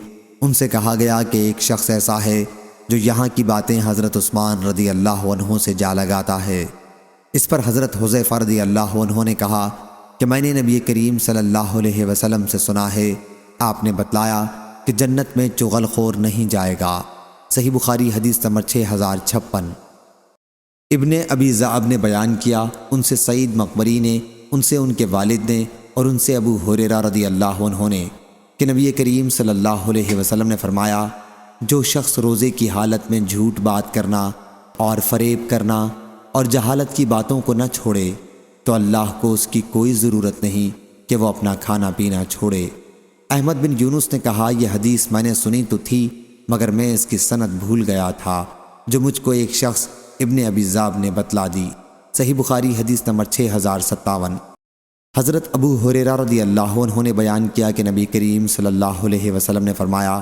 ان سے کہا گیا کہ ایک شخص ایسا ہے جو یہاں کی باتیں حضرت عثمان رضی اللہ عنہ سے جا لگاتا ہے۔ اس پر حضرت حذیفہ رضی اللہ عنہ نے کہا کہ میں نے نبی کریم صلی اللہ علیہ وسلم سے سنا ہے، آپ نے بتلایا کہ جنت میں چغل خور نہیں جائے گا۔ صحیح بخاری حدیث نمبر 6056۔ ابن ابی ذئب نے بیان کیا، ان سے سعید مقبری نے، ان سے ان کے والد نے، اور ان سے ابو ہریرہ رضی اللہ عنہ نے کہ نبی کریم صلی اللہ علیہ وسلم نے فرمایا، جو شخص روزے کی حالت میں جھوٹ بات کرنا اور فریب کرنا اور جہالت کی باتوں کو نہ چھوڑے تو اللہ کو اس کی کوئی ضرورت نہیں کہ وہ اپنا کھانا پینا چھوڑے۔ احمد بن یونس نے کہا، یہ حدیث میں نے سنی تو تھی مگر میں اس کی سند بھول گیا تھا جو مجھ کو ایک شخص ابن ابی ذئب نے بتلا دی۔ صحیح بخاری حدیث نمبر 6057۔ حضرت ابو ہریرہ رضی اللہ عنہ نے بیان کیا کہ نبی کریم صلی اللہ علیہ وسلم نے فرمایا،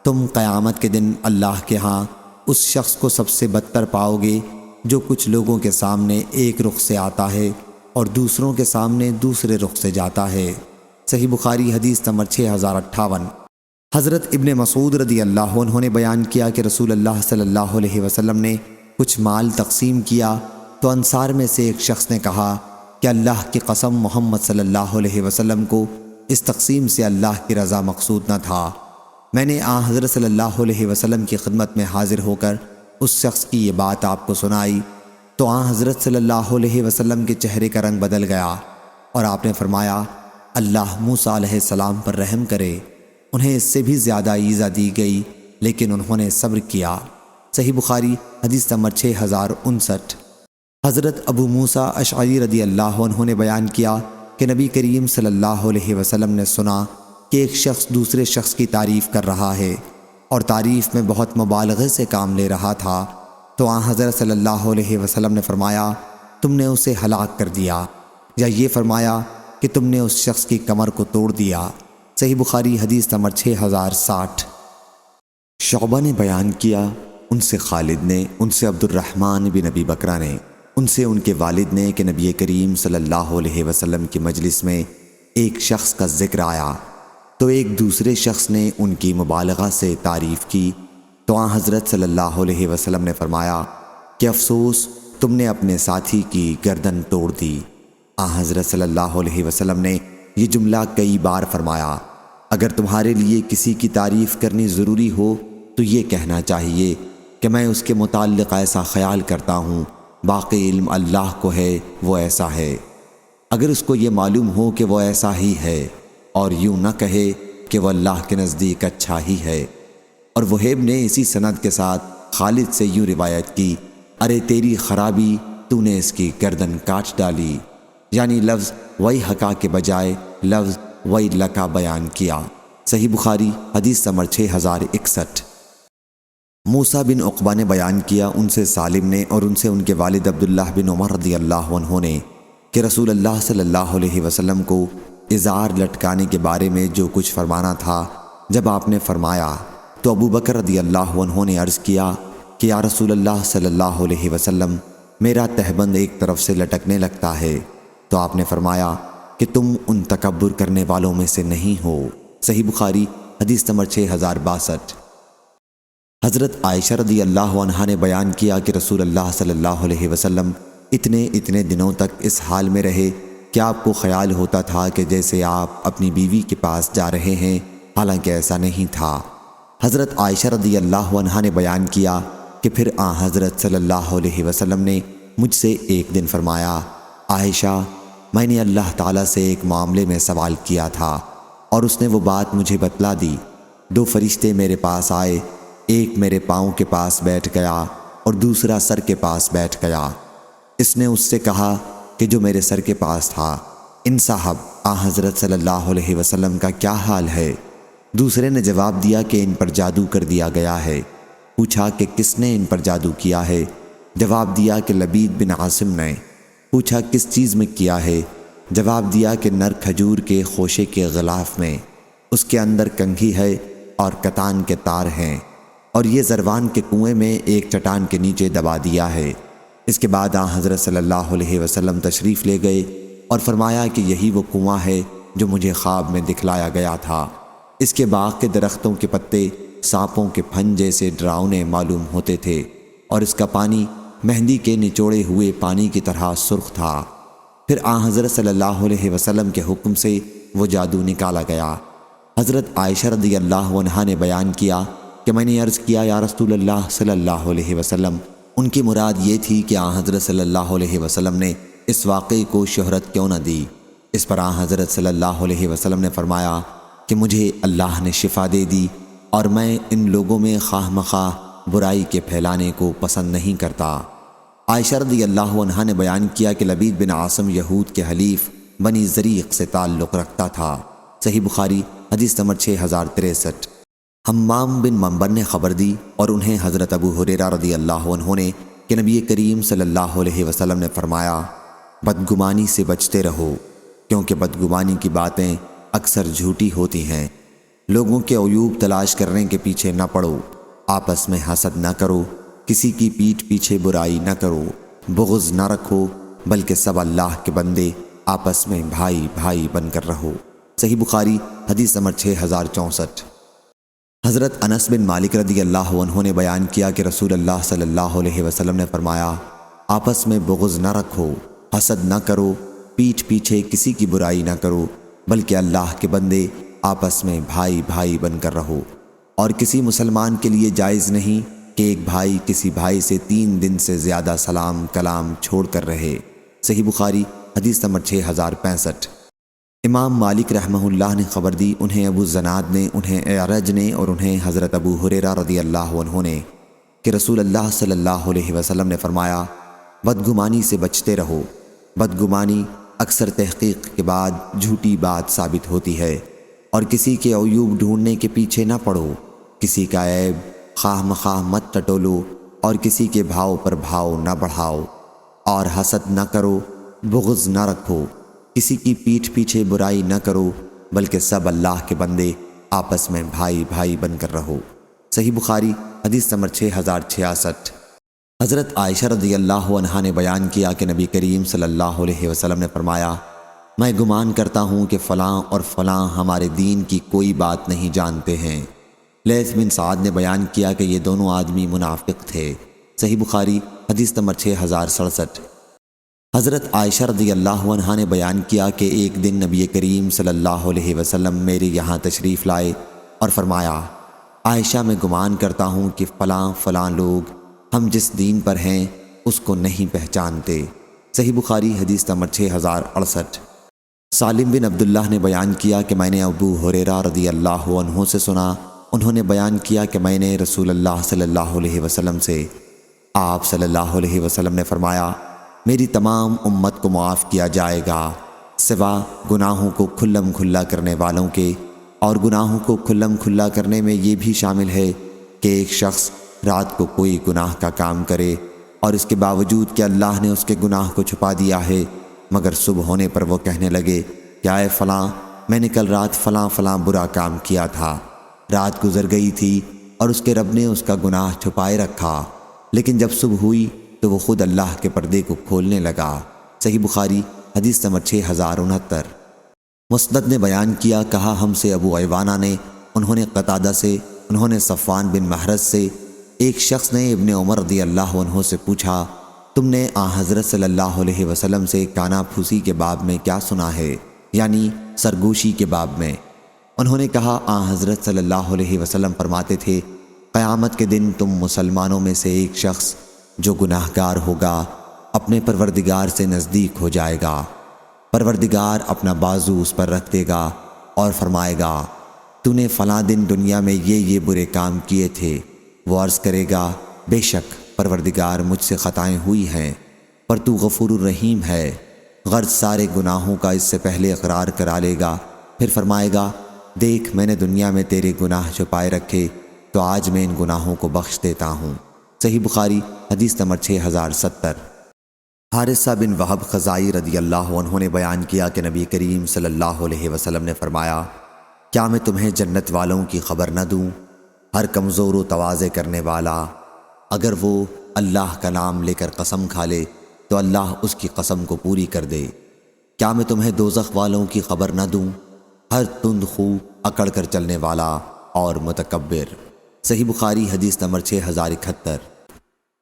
تم قیامت کے دن اللہ کے ہاں اس شخص کو سب سے بدتر پاؤ گے جو کچھ لوگوں کے سامنے ایک رخ سے آتا ہے اور دوسروں کے سامنے دوسرے رخ سے جاتا ہے۔ صحیح بخاری حدیث نمبر 6058۔ حضرت ابن مسعود رضی اللہ عنہ نے بیان کیا کہ رسول اللہ صلی اللہ علیہ وسلم نے کچھ مال تقسیم کیا تو انصار میں سے ایک شخص نے کہا کہ اللہ کی قسم محمد صلی اللہ علیہ وسلم کو اس تقسیم سے اللہ کی رضا مقصود نہ تھا۔ میں نے حضرت صلی اللہ علیہ وسلم کی خدمت میں حاضر ہو کر اس شخص کی یہ بات آپ کو سنائی تو حضرت صلی اللہ علیہ وسلم کے چہرے کا رنگ بدل گیا اور آپ نے فرمایا، اللہ موسیٰ علیہ السلام پر رحم کرے، انہیں اس سے بھی زیادہ ایزا دی گئی لیکن انہوں نے صبر کیا۔ صحیح بخاری حدیث نمبر 6059۔ حضرت ابو موسیٰ اشعری رضی اللہ عنہ نے بیان کیا کہ نبی کریم صلی اللہ علیہ وسلم نے سنا کہ ایک شخص دوسرے شخص کی تعریف کر رہا ہے اور تعریف میں بہت مبالغے سے کام لے رہا تھا تو حضرت صلی اللہ علیہ وسلم نے فرمایا، تم نے اسے ہلاک کر دیا، یا یہ فرمایا کہ تم نے اس شخص کی کمر کو توڑ دیا۔ صحیح بخاری حدیث نمبر 6060۔ شعبہ نے بیان کیا، ان سے خالد نے، ان سے عبد الرحمن بن ابی بکرہ نے، ان سے ان کے والد نے کہ نبی کریم صلی اللہ علیہ وسلم کی مجلس میں ایک شخص کا ذکر آیا تو ایک دوسرے شخص نے ان کی مبالغہ سے تعریف کی تو حضرت صلی اللہ علیہ وسلم نے فرمایا کہ افسوس تم نے اپنے ساتھی کی گردن توڑ دی۔ حضرت صلی اللہ علیہ وسلم نے یہ جملہ کئی بار فرمایا، اگر تمہارے لیے کسی کی تعریف کرنی ضروری ہو تو یہ کہنا چاہیے کہ میں اس کے متعلق ایسا خیال کرتا ہوں، باقی علم اللہ کو ہے، وہ ایسا ہے۔ اگر اس کو یہ معلوم ہو کہ وہ ایسا ہی ہے اور یوں نہ کہے کہ وہ اللہ کے نزدیک اچھا ہی ہے۔ اور وہیب نے اسی سند کے ساتھ خالد سے یوں روایت کی، ارے تیری خرابی، تو نے اس کی گردن کاٹ ڈالی، یعنی لفظ وہی حقا کے بجائے لفظ وہی لکا بیان کیا۔ صحیح بخاری حدیث نمبر 6061۔ موسیٰ بن عقبہ نے بیان کیا، ان سے سالم نے اور ان سے ان کے والد عبداللہ بن عمر رضی اللہ عنہ نے کہ رسول اللہ صلی اللہ علیہ وسلم کو ازار لٹکانے کے بارے میں جو کچھ فرمانا تھا جب آپ نے فرمایا تو ابو بکر رضی اللہ عنہ نے عرض کیا کہ یا رسول اللہ صلی اللہ علیہ وسلم، میرا تہبند ایک طرف سے لٹکنے لگتا ہے تو آپ نے فرمایا کہ تم ان تکبر کرنے والوں میں سے نہیں ہو۔ صحیح بخاری حدیث نمبر 6062۔ حضرت عائشہ رضی اللہ عنہا نے بیان کیا کہ رسول اللہ صلی اللہ علیہ وسلم اتنے دنوں تک اس حال میں رہے کہ آپ کو خیال ہوتا تھا کہ جیسے آپ اپنی بیوی کے پاس جا رہے ہیں، حالانکہ ایسا نہیں تھا۔ حضرت عائشہ رضی اللہ عنہا نے بیان کیا کہ پھر حضرت صلی اللہ علیہ وسلم نے مجھ سے ایک دن فرمایا، عائشہ، میں نے اللہ تعالیٰ سے ایک معاملے میں سوال کیا تھا اور اس نے وہ بات مجھے بتلا دی۔ 2 فرشتے میرے پاس آئے، ایک میرے پاؤں کے پاس بیٹھ گیا اور دوسرا سر کے پاس بیٹھ گیا۔ اس نے اس سے کہا کہ جو میرے سر کے پاس تھا، ان صاحب حضرت صلی اللہ علیہ وسلم کا کیا حال ہے؟ دوسرے نے جواب دیا کہ ان پر جادو کر دیا گیا ہے۔ پوچھا کہ کس نے ان پر جادو کیا ہے؟ جواب دیا کہ لبید بن عاصم نے۔ پوچھا کس چیز میں کیا ہے؟ جواب دیا کہ نر کھجور کے خوشے کے غلاف میں، اس کے اندر کنگھی ہے اور کتان کے تار ہیں، اور یہ زروان کے کنویں میں ایک چٹان کے نیچے دبا دیا ہے۔ اس کے بعد حضرت صلی اللہ علیہ وسلم تشریف لے گئے اور فرمایا کہ یہی وہ کنواں ہے جو مجھے خواب میں دکھلایا گیا تھا۔ اس کے باغ کے درختوں کے پتے سانپوں کے پھن جیسے ڈراؤنے معلوم ہوتے تھے اور اس کا پانی مہندی کے نچوڑے ہوئے پانی کی طرح سرخ تھا۔ پھر حضرت صلی اللہ علیہ وسلم کے حکم سے وہ جادو نکالا گیا۔ حضرت عائشہ رضی اللہ عنہا نے بیان کیا کہ میں نے عرض کیا، یا رسول اللہ صلی اللہ علیہ وسلم، ان کی مراد یہ تھی کہ آن حضرت صلی اللہ علیہ وسلم نے اس واقعے کو شہرت کیوں نہ دی۔ اس پر آن حضرت صلی اللہ علیہ وسلم نے فرمایا کہ مجھے اللہ نے شفا دے دی اور میں ان لوگوں میں خواہ مخواہ برائی کے پھیلانے کو پسند نہیں کرتا۔ عائشہ رضی اللہ عنہا نے بیان کیا کہ لبید بن عاصم یہود کے حلیف بنی زریق سے تعلق رکھتا تھا۔ صحیح بخاری حدیث نمبر 6063۔ حمام بن منبر نے خبر دی اور انہیں حضرت ابو ہریرہ رضی اللہ عنہ نے کہ نبی کریم صلی اللہ علیہ وسلم نے فرمایا بدگمانی سے بچتے رہو، کیونکہ بدگمانی کی باتیں اکثر جھوٹی ہوتی ہیں۔ لوگوں کے عیوب تلاش کرنے کے پیچھے نہ پڑو، آپس میں حسد نہ کرو، کسی کی پیٹھ پیچھے برائی نہ کرو، بغض نہ رکھو، بلکہ سب اللہ کے بندے آپس میں بھائی بھائی بن کر رہو۔ صحیح بخاری حدیث نمبر 6064۔ حضرت انس بن مالک رضی اللہ عنہ نے بیان کیا کہ رسول اللہ صلی اللہ علیہ وسلم نے فرمایا آپس میں بغض نہ رکھو، حسد نہ کرو، پیٹھ پیچھے کسی کی برائی نہ کرو، بلکہ اللہ کے بندے آپس میں بھائی بھائی بن کر رہو۔ اور کسی مسلمان کے لیے جائز نہیں کہ ایک بھائی کسی بھائی سے 3 دن سے زیادہ سلام کلام چھوڑ کر رہے۔ صحیح بخاری حدیث نمبر 6065۔ امام مالک رحمہ اللہ نے خبر دی، انہیں ابو الزناد نے، انہیں اعرج نے اور انہیں حضرت ابو ہریرہ رضی اللہ عنہ نے کہ رسول اللہ صلی اللہ علیہ وسلم نے فرمایا بدگمانی سے بچتے رہو۔ بدگمانی اکثر تحقیق کے بعد جھوٹی بات ثابت ہوتی ہے، اور کسی کے عیوب ڈھونڈنے کے پیچھے نہ پڑو، کسی کا عیب خواہ مخواہ مت ٹٹولو، اور کسی کے بھاؤ پر بھاؤ نہ بڑھاؤ، اور حسد نہ کرو، بغض نہ رکھو، کسی کی پیٹھ پیچھے برائی نہ کرو، بلکہ سب اللہ کے بندے آپس میں بھائی بھائی بن کر رہو۔ صحیح بخاری حدیث نمبر 6066۔ حضرت عائشہ رضی اللہ عنہا نے بیان کیا کہ نبی کریم صلی اللہ علیہ وسلم نے فرمایا میں گمان کرتا ہوں کہ فلاں اور فلاں ہمارے دین کی کوئی بات نہیں جانتے ہیں۔ لیث بن سعد نے بیان کیا کہ یہ دونوں آدمی منافق تھے۔ صحیح بخاری حدیث نمبر 6067۔ حضرت عائشہ رضی اللہ عنہا نے بیان کیا کہ ایک دن نبی کریم صلی اللہ علیہ وسلم میرے یہاں تشریف لائے اور فرمایا عائشہ میں گمان کرتا ہوں کہ فلاں فلاں لوگ ہم جس دین پر ہیں اس کو نہیں پہچانتے۔ صحیح بخاری حدیث نمبر 6068۔ سالم بن عبداللہ نے بیان کیا کہ میں نے ابو ہریرہ رضی اللہ عنہ سے سنا، انہوں نے بیان کیا کہ میں نے رسول اللہ صلی اللہ علیہ وسلم سے، آپ صلی اللہ علیہ وسلم نے فرمایا میری تمام امت کو معاف کیا جائے گا سوا گناہوں کو کھلم کھلا کرنے والوں کے، اور گناہوں کو کھلم کھلا کرنے میں یہ بھی شامل ہے کہ ایک شخص رات کو کوئی گناہ کا کام کرے اور اس کے باوجود کہ اللہ نے اس کے گناہ کو چھپا دیا ہے، مگر صبح ہونے پر وہ کہنے لگے کہ اے فلاں میں نے کل رات فلاں فلاں برا کام کیا تھا، رات گزر گئی تھی اور اس کے رب نے اس کا گناہ چھپائے رکھا، لیکن جب صبح ہوئی تو وہ خود اللہ کے پردے کو کھولنے لگا۔ صحیح بخاری حدیث نمبر 6069۔ مسند نے بیان کیا، کہا ہم سے ابو عوانہ نے، انہوں نے قتادہ سے، انہوں نے صفوان بن محرز سے، ایک شخص نے ابن عمر رضی اللہ عنہ سے پوچھا تم نے آن حضرت صلی اللہ علیہ وسلم سے کانا پھوسی کے باب میں کیا سنا ہے، یعنی سرگوشی کے باب میں؟ انہوں نے کہا آن حضرت صلی اللہ علیہ وسلم فرماتے تھے قیامت کے دن تم مسلمانوں میں سے ایک شخص جو گناہ گار ہوگا اپنے پروردگار سے نزدیک ہو جائے گا، پروردگار اپنا بازو اس پر رکھ دے گا اور فرمائے گا تو نے فلاں دن دنیا میں یہ برے کام کیے تھے، وہ عرض کرے گا بے شک پروردگار مجھ سے خطائیں ہوئی ہیں پر تو غفور الرحیم ہے، غرض سارے گناہوں کا اس سے پہلے اقرار کرا لے گا، پھر فرمائے گا دیکھ میں نے دنیا میں تیرے گناہ چھپائے رکھے تو آج میں ان گناہوں کو بخش دیتا ہوں۔ صحیح بخاری حدیث نمبر 6070۔ حارثہ بن وہب خزائی رضی اللہ عنہ نے بیان کیا کہ نبی کریم صلی اللہ علیہ وسلم نے فرمایا کیا میں تمہیں جنت والوں کی خبر نہ دوں؟ ہر کمزور و تواضع کرنے والا اگر وہ اللہ کا نام لے کر قسم کھا لے تو اللہ اس کی قسم کو پوری کر دے۔ کیا میں تمہیں دوزخ والوں کی خبر نہ دوں؟ ہر تند خو اکڑ کر چلنے والا اور متکبر۔ صحیح بخاری حدیث نمبر 6071۔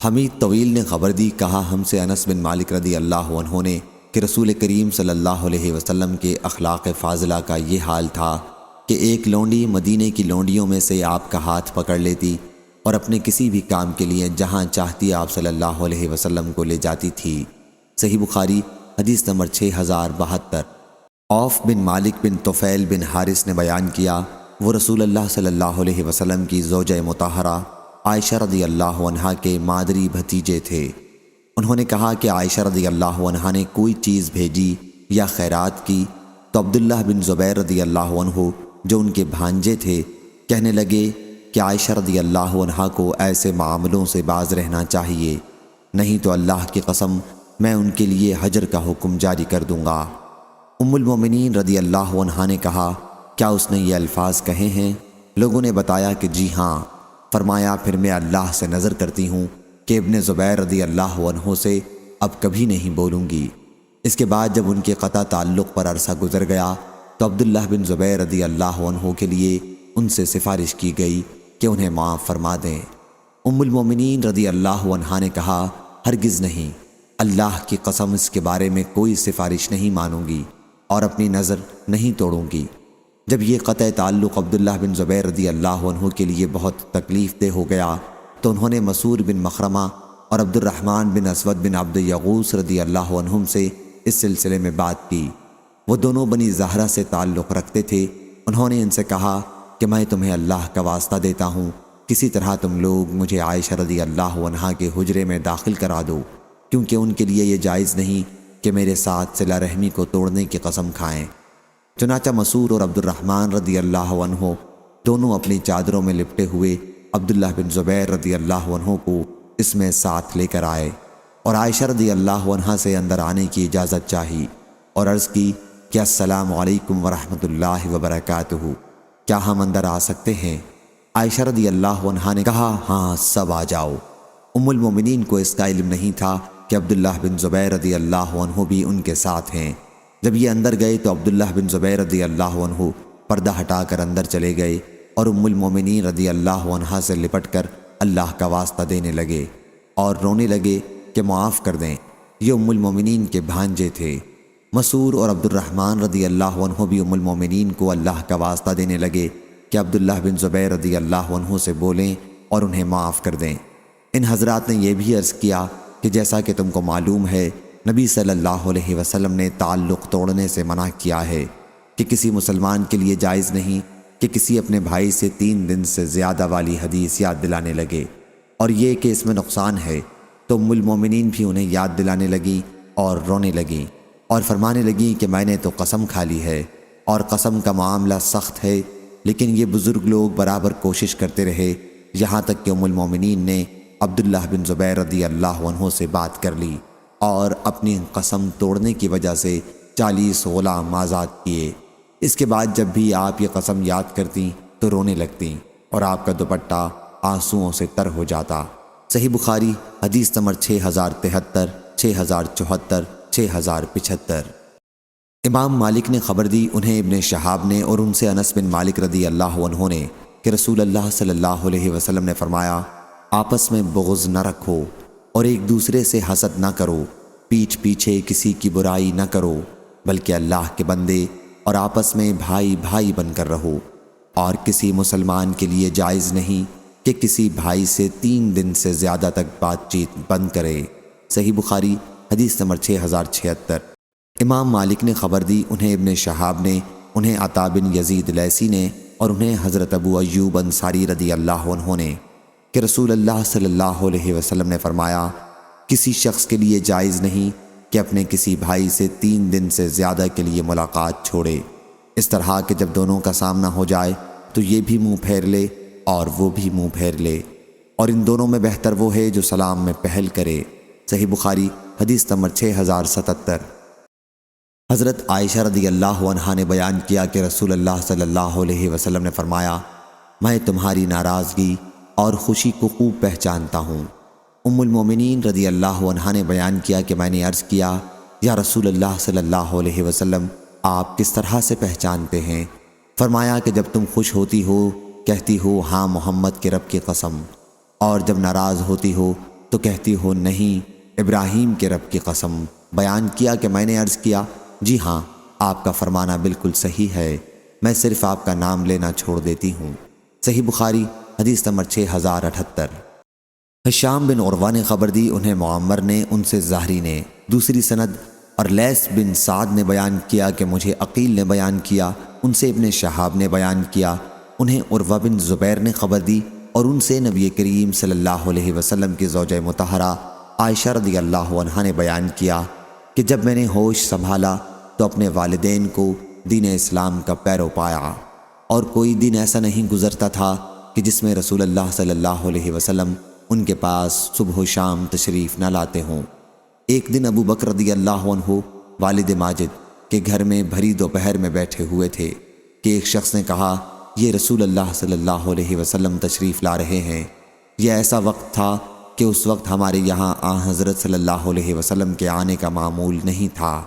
حمید طویل نے خبر دی، کہا ہم سے انس بن مالک رضی اللہ عنہ نے کہ رسول کریم صلی اللہ علیہ وسلم کے اخلاق فاضلہ کا یہ حال تھا کہ ایک لونڈی مدینے کی لونڈیوں میں سے آپ کا ہاتھ پکڑ لیتی اور اپنے کسی بھی کام کے لیے جہاں چاہتی آپ صلی اللہ علیہ وسلم کو لے جاتی تھی۔ صحیح بخاری حدیث نمبر 6072۔ عوف بن مالک بن طفیل بن حارث نے بیان کیا، وہ رسول اللہ صلی اللہ علیہ وسلم کی زوجہ مطہرہ عائشہ رضی اللہ عنہا کے مادری بھتیجے تھے۔ انہوں نے کہا کہ عائشہ رضی اللہ عنہا نے کوئی چیز بھیجی یا خیرات کی تو عبداللہ بن زبیر رضی اللہ عنہ جو ان کے بھانجے تھے کہنے لگے کہ عائشہ رضی اللہ عنہا کو ایسے معاملوں سے باز رہنا چاہیے، نہیں تو اللہ کی قسم میں ان کے لیے حجر کا حکم جاری کر دوں گا۔ ام المومنین رضی اللہ عنہا نے کہا، کیا اس نے یہ الفاظ کہے ہیں؟ لوگوں نے بتایا کہ جی ہاں۔ فرمایا، پھر میں اللہ سے نظر کرتی ہوں کہ ابن زبیر رضی اللہ عنہ سے اب کبھی نہیں بولوں گی۔ اس کے بعد جب ان کے قطع تعلق پر عرصہ گزر گیا تو عبداللہ بن زبیر رضی اللہ عنہ کے لیے ان سے سفارش کی گئی کہ انہیں معاف فرما دیں۔ ام المومنین رضی اللہ عنہا نے کہا، ہرگز نہیں، اللہ کی قسم اس کے بارے میں کوئی سفارش نہیں مانوں گی اور اپنی نظر نہیں توڑوں گی۔ جب یہ قطع تعلق عبداللہ بن زبیر رضی اللہ عنہ کے لیے بہت تکلیف دہ ہو گیا تو انہوں نے مسعود بن مخرمہ اور عبد الرحمن بن اسود بن عبد یغوث رضی اللہ عنہم سے اس سلسلے میں بات کی۔ وہ دونوں بنی زہرہ سے تعلق رکھتے تھے۔ انہوں نے ان سے کہا کہ میں تمہیں اللہ کا واسطہ دیتا ہوں، کسی طرح تم لوگ مجھے عائشہ رضی اللہ عنہا کے حجرے میں داخل کرا دو، کیونکہ ان کے لیے یہ جائز نہیں کہ میرے ساتھ صلہ رحمی کو توڑنے کی قسم کھائیں۔ چنانچہ مسعود اور عبد الرحمن رضی اللہ عنہ دونوں اپنی چادروں میں لپٹے ہوئے عبداللہ بن زبیر رضی اللہ عنہ کو اس میں ساتھ لے کر آئے اور عائشہ رضی اللہ عنہا سے اندر آنے کی اجازت چاہی اور عرض کی کہ السلام علیکم ورحمۃ اللہ وبرکاتہ، کیا ہم اندر آ سکتے ہیں؟ عائشہ رضی اللہ عنہا نے کہا، ہاں سب آ جاؤ۔ ام المومنین کو اس کا علم نہیں تھا کہ عبداللہ بن زبیر رضی اللہ عنہ بھی ان کے ساتھ ہیں۔ جب یہ اندر گئے تو عبداللہ بن زبیر رضی اللہ عنہ پردہ ہٹا کر اندر چلے گئے اور ام المومنین رضی اللہ عنہا سے لپٹ کر اللہ کا واسطہ دینے لگے اور رونے لگے کہ معاف کر دیں۔ یہ ام المومنین کے بھانجے تھے۔ مسعود اور عبد الرحمن رضی اللہ عنہ بھی ام المومنین کو اللہ کا واسطہ دینے لگے کہ عبداللہ بن زبیر رضی اللہ عنہ سے بولیں اور انہیں معاف کر دیں۔ ان حضرات نے یہ بھی عرض کیا کہ جیسا کہ تم کو معلوم ہے، نبی صلی اللہ علیہ وسلم نے تعلق توڑنے سے منع کیا ہے کہ کسی مسلمان کے لیے جائز نہیں کہ کسی اپنے بھائی سے 3 دن سے زیادہ والی حدیث یاد دلانے لگے، اور یہ کہ اس میں نقصان ہے۔ تو ام المومنین بھی انہیں یاد دلانے لگیں اور رونے لگیں اور فرمانے لگیں کہ میں نے تو قسم کھا لی ہے اور قسم کا معاملہ سخت ہے، لیکن یہ بزرگ لوگ برابر کوشش کرتے رہے، یہاں تک کہ ام المومنین نے عبداللہ بن زبیر رضی اللہ عنہ سے بات کر لی اور اپنی قسم توڑنے کی وجہ سے 40 غلام آزاد کیے۔ اس کے بعد جب بھی آپ یہ قسم یاد کرتی تو رونے لگتی اور آپ کا دوپٹہ آنسوؤں سے تر ہو جاتا۔ صحیح بخاری حدیث نمبر 6073، 6074، 6075۔ امام مالک نے خبر دی، انہیں ابن شہاب نے اور ان سے انس بن مالک رضی اللہ عنہ نے کہ رسول اللہ صلی اللہ علیہ وسلم نے فرمایا، آپس میں بغض نہ رکھو اور ایک دوسرے سے حسد نہ کرو، پیٹھ پیچھے کسی کی برائی نہ کرو، بلکہ اللہ کے بندے اور آپس میں بھائی بھائی بن کر رہو، اور کسی مسلمان کے لیے جائز نہیں کہ کسی بھائی سے 3 دن سے زیادہ تک بات چیت بند کرے۔ صحیح بخاری حدیث نمبر 6076۔ امام مالک نے خبر دی، انہیں ابن شہاب نے، انہیں عطا بن یزید لیثی نے اور انہیں حضرت ابو ایوب انصاری رضی اللہ عنہ نے کہ رسول اللہ صلی اللہ علیہ وسلم نے فرمایا، کسی شخص کے لیے جائز نہیں کہ اپنے کسی بھائی سے 3 دن سے زیادہ کے لیے ملاقات چھوڑے، اس طرح کہ جب دونوں کا سامنا ہو جائے تو یہ بھی منہ پھیر لے اور وہ بھی منہ پھیر لے، اور ان دونوں میں بہتر وہ ہے جو سلام میں پہل کرے۔ صحیح بخاری حدیث نمبر 6077۔ حضرت عائشہ رضی اللہ عنہا نے بیان کیا کہ رسول اللہ صلی اللہ علیہ وسلم نے فرمایا، میں تمہاری ناراضگی اور خوشی کو خوب پہچانتا ہوں۔ ام المومنین رضی اللہ عنہا نے بیان کیا کہ میں نے عرض کیا، یا رسول اللہ صلی اللہ علیہ وسلم، آپ کس طرح سے پہچانتے ہیں؟ فرمایا کہ جب تم خوش ہوتی ہو کہتی ہو ہاں محمد کے رب کی قسم، اور جب ناراض ہوتی ہو تو کہتی ہو نہیں ابراہیم کے رب کی قسم۔ بیان کیا کہ میں نے عرض کیا، جی ہاں، آپ کا فرمانا بالکل صحیح ہے، میں صرف آپ کا نام لینا چھوڑ دیتی ہوں۔ صحیح بخاری حدیث نمبر 6078۔ ہشام بن عروہ نے خبر دی، انہیں معمر نے، ان سے زہری نے، دوسری سند، اور لیث بن سعد نے بیان کیا کہ مجھے عقیل نے بیان کیا، ان سے ابن شہاب نے بیان کیا، انہیں عروہ بن زبیر نے خبر دی، اور ان سے نبی کریم صلی اللہ علیہ وسلم کی زوجہ مطہرہ عائشہ رضی اللہ عنہا نے بیان کیا کہ جب میں نے ہوش سنبھالا تو اپنے والدین کو دین اسلام کا پیرو پایا، اور کوئی دن ایسا نہیں گزرتا تھا کہ جس میں رسول اللہ صلی اللہ علیہ وسلم ان کے پاس صبح و شام تشریف نہ لاتے ہوں۔ ایک دن ابو بکر رضی اللہ عنہ والد ماجد کے گھر میں بھری دوپہر میں بیٹھے ہوئے تھے کہ ایک شخص نے کہا، یہ رسول اللہ صلی اللہ علیہ وسلم تشریف لا رہے ہیں۔ یہ ایسا وقت تھا کہ اس وقت ہمارے یہاں حضرت صلی اللہ علیہ وسلم کے آنے کا معمول نہیں تھا۔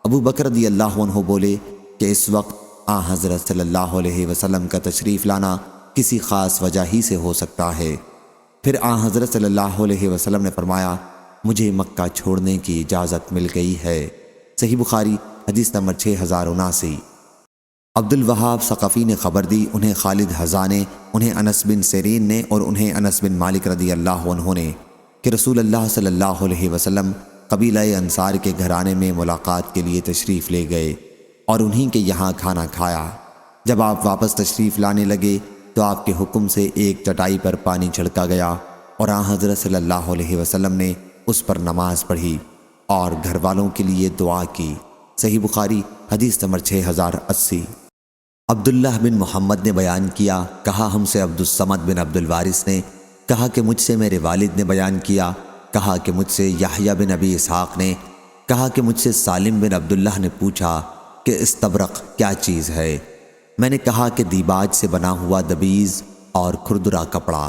ابو بکر رضی اللہ عنہ بولے کہ اس وقت حضرت صلی اللہ علیہ وسلم کا تشریف لانا کسی خاص وجہ ہی سے ہو سکتا ہے۔ پھر حضرت صلی اللہ علیہ وسلم نے فرمایا، مجھے مکہ چھوڑنے کی اجازت مل گئی ہے۔ صحیح بخاری حدیث نمبر 6079۔ عبد الوہاب ثقفی نے خبر دی، انہیں خالد حذا نے، انہیں انس بن سیرین نے، اور انہیں انس بن مالک رضی اللہ عنہ نے کہ رسول اللہ صلی اللہ علیہ وسلم قبیلہ انصار کے گھرانے میں ملاقات کے لیے تشریف لے گئے اور انہیں کے یہاں کھانا کھایا۔ جب آپ واپس تشریف لانے لگے تو آپ کے حکم سے ایک چٹائی پر پانی چھڑکا گیا اور حضرت صلی اللہ علیہ وسلم نے اس پر نماز پڑھی اور گھر والوں کے لیے دعا کی۔ صحیح بخاری حدیث نمبر 6080۔ عبداللہ بن محمد نے بیان کیا، کہا ہم سے عبد الصمد بن عبد الوارث نے، کہا کہ مجھ سے میرے والد نے بیان کیا، کہا کہ مجھ سے یحییٰ بن ابی اسحاق نے، کہا کہ مجھ سے سالم بن عبداللہ نے پوچھا کہ استبرق کیا چیز ہے؟ میں نے کہا کہ دیباج سے بنا ہوا دبیز اور کھردرا کپڑا۔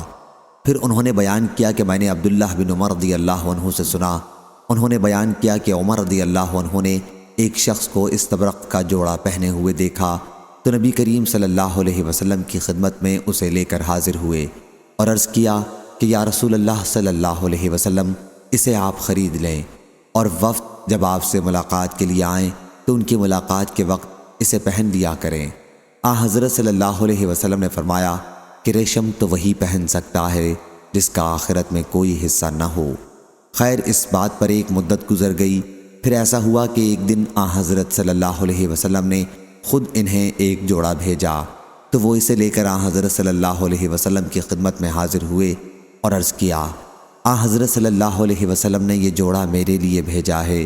پھر انہوں نے بیان کیا کہ میں نے عبداللہ بن عمر رضی اللہ عنہ سے سنا، انہوں نے بیان کیا کہ عمر رضی اللہ عنہ نے ایک شخص کو استبرق کا جوڑا پہنے ہوئے دیکھا تو نبی کریم صلی اللہ علیہ وسلم کی خدمت میں اسے لے کر حاضر ہوئے اور عرض کیا کہ یا رسول اللہ صلی اللہ علیہ وسلم، اسے آپ خرید لیں، اور وفد جب آپ سے ملاقات کے لیے آئیں تو ان کی ملاقات کے وقت اسے پہن لیا کریں۔ حضرت صلی اللہ علیہ وسلم نے فرمایا کہ ریشم تو وہی پہن سکتا ہے جس کا آخرت میں کوئی حصہ نہ ہو۔ خیر، اس بات پر ایک مدت گزر گئی، پھر ایسا ہوا کہ ایک دن حضرت صلی اللہ علیہ وسلم نے خود انہیں ایک جوڑا بھیجا تو وہ اسے لے کر حضرت صلی اللہ علیہ وسلم کی خدمت میں حاضر ہوئے اور عرض کیا، حضرت صلی اللہ علیہ وسلم نے یہ جوڑا میرے لیے بھیجا ہے،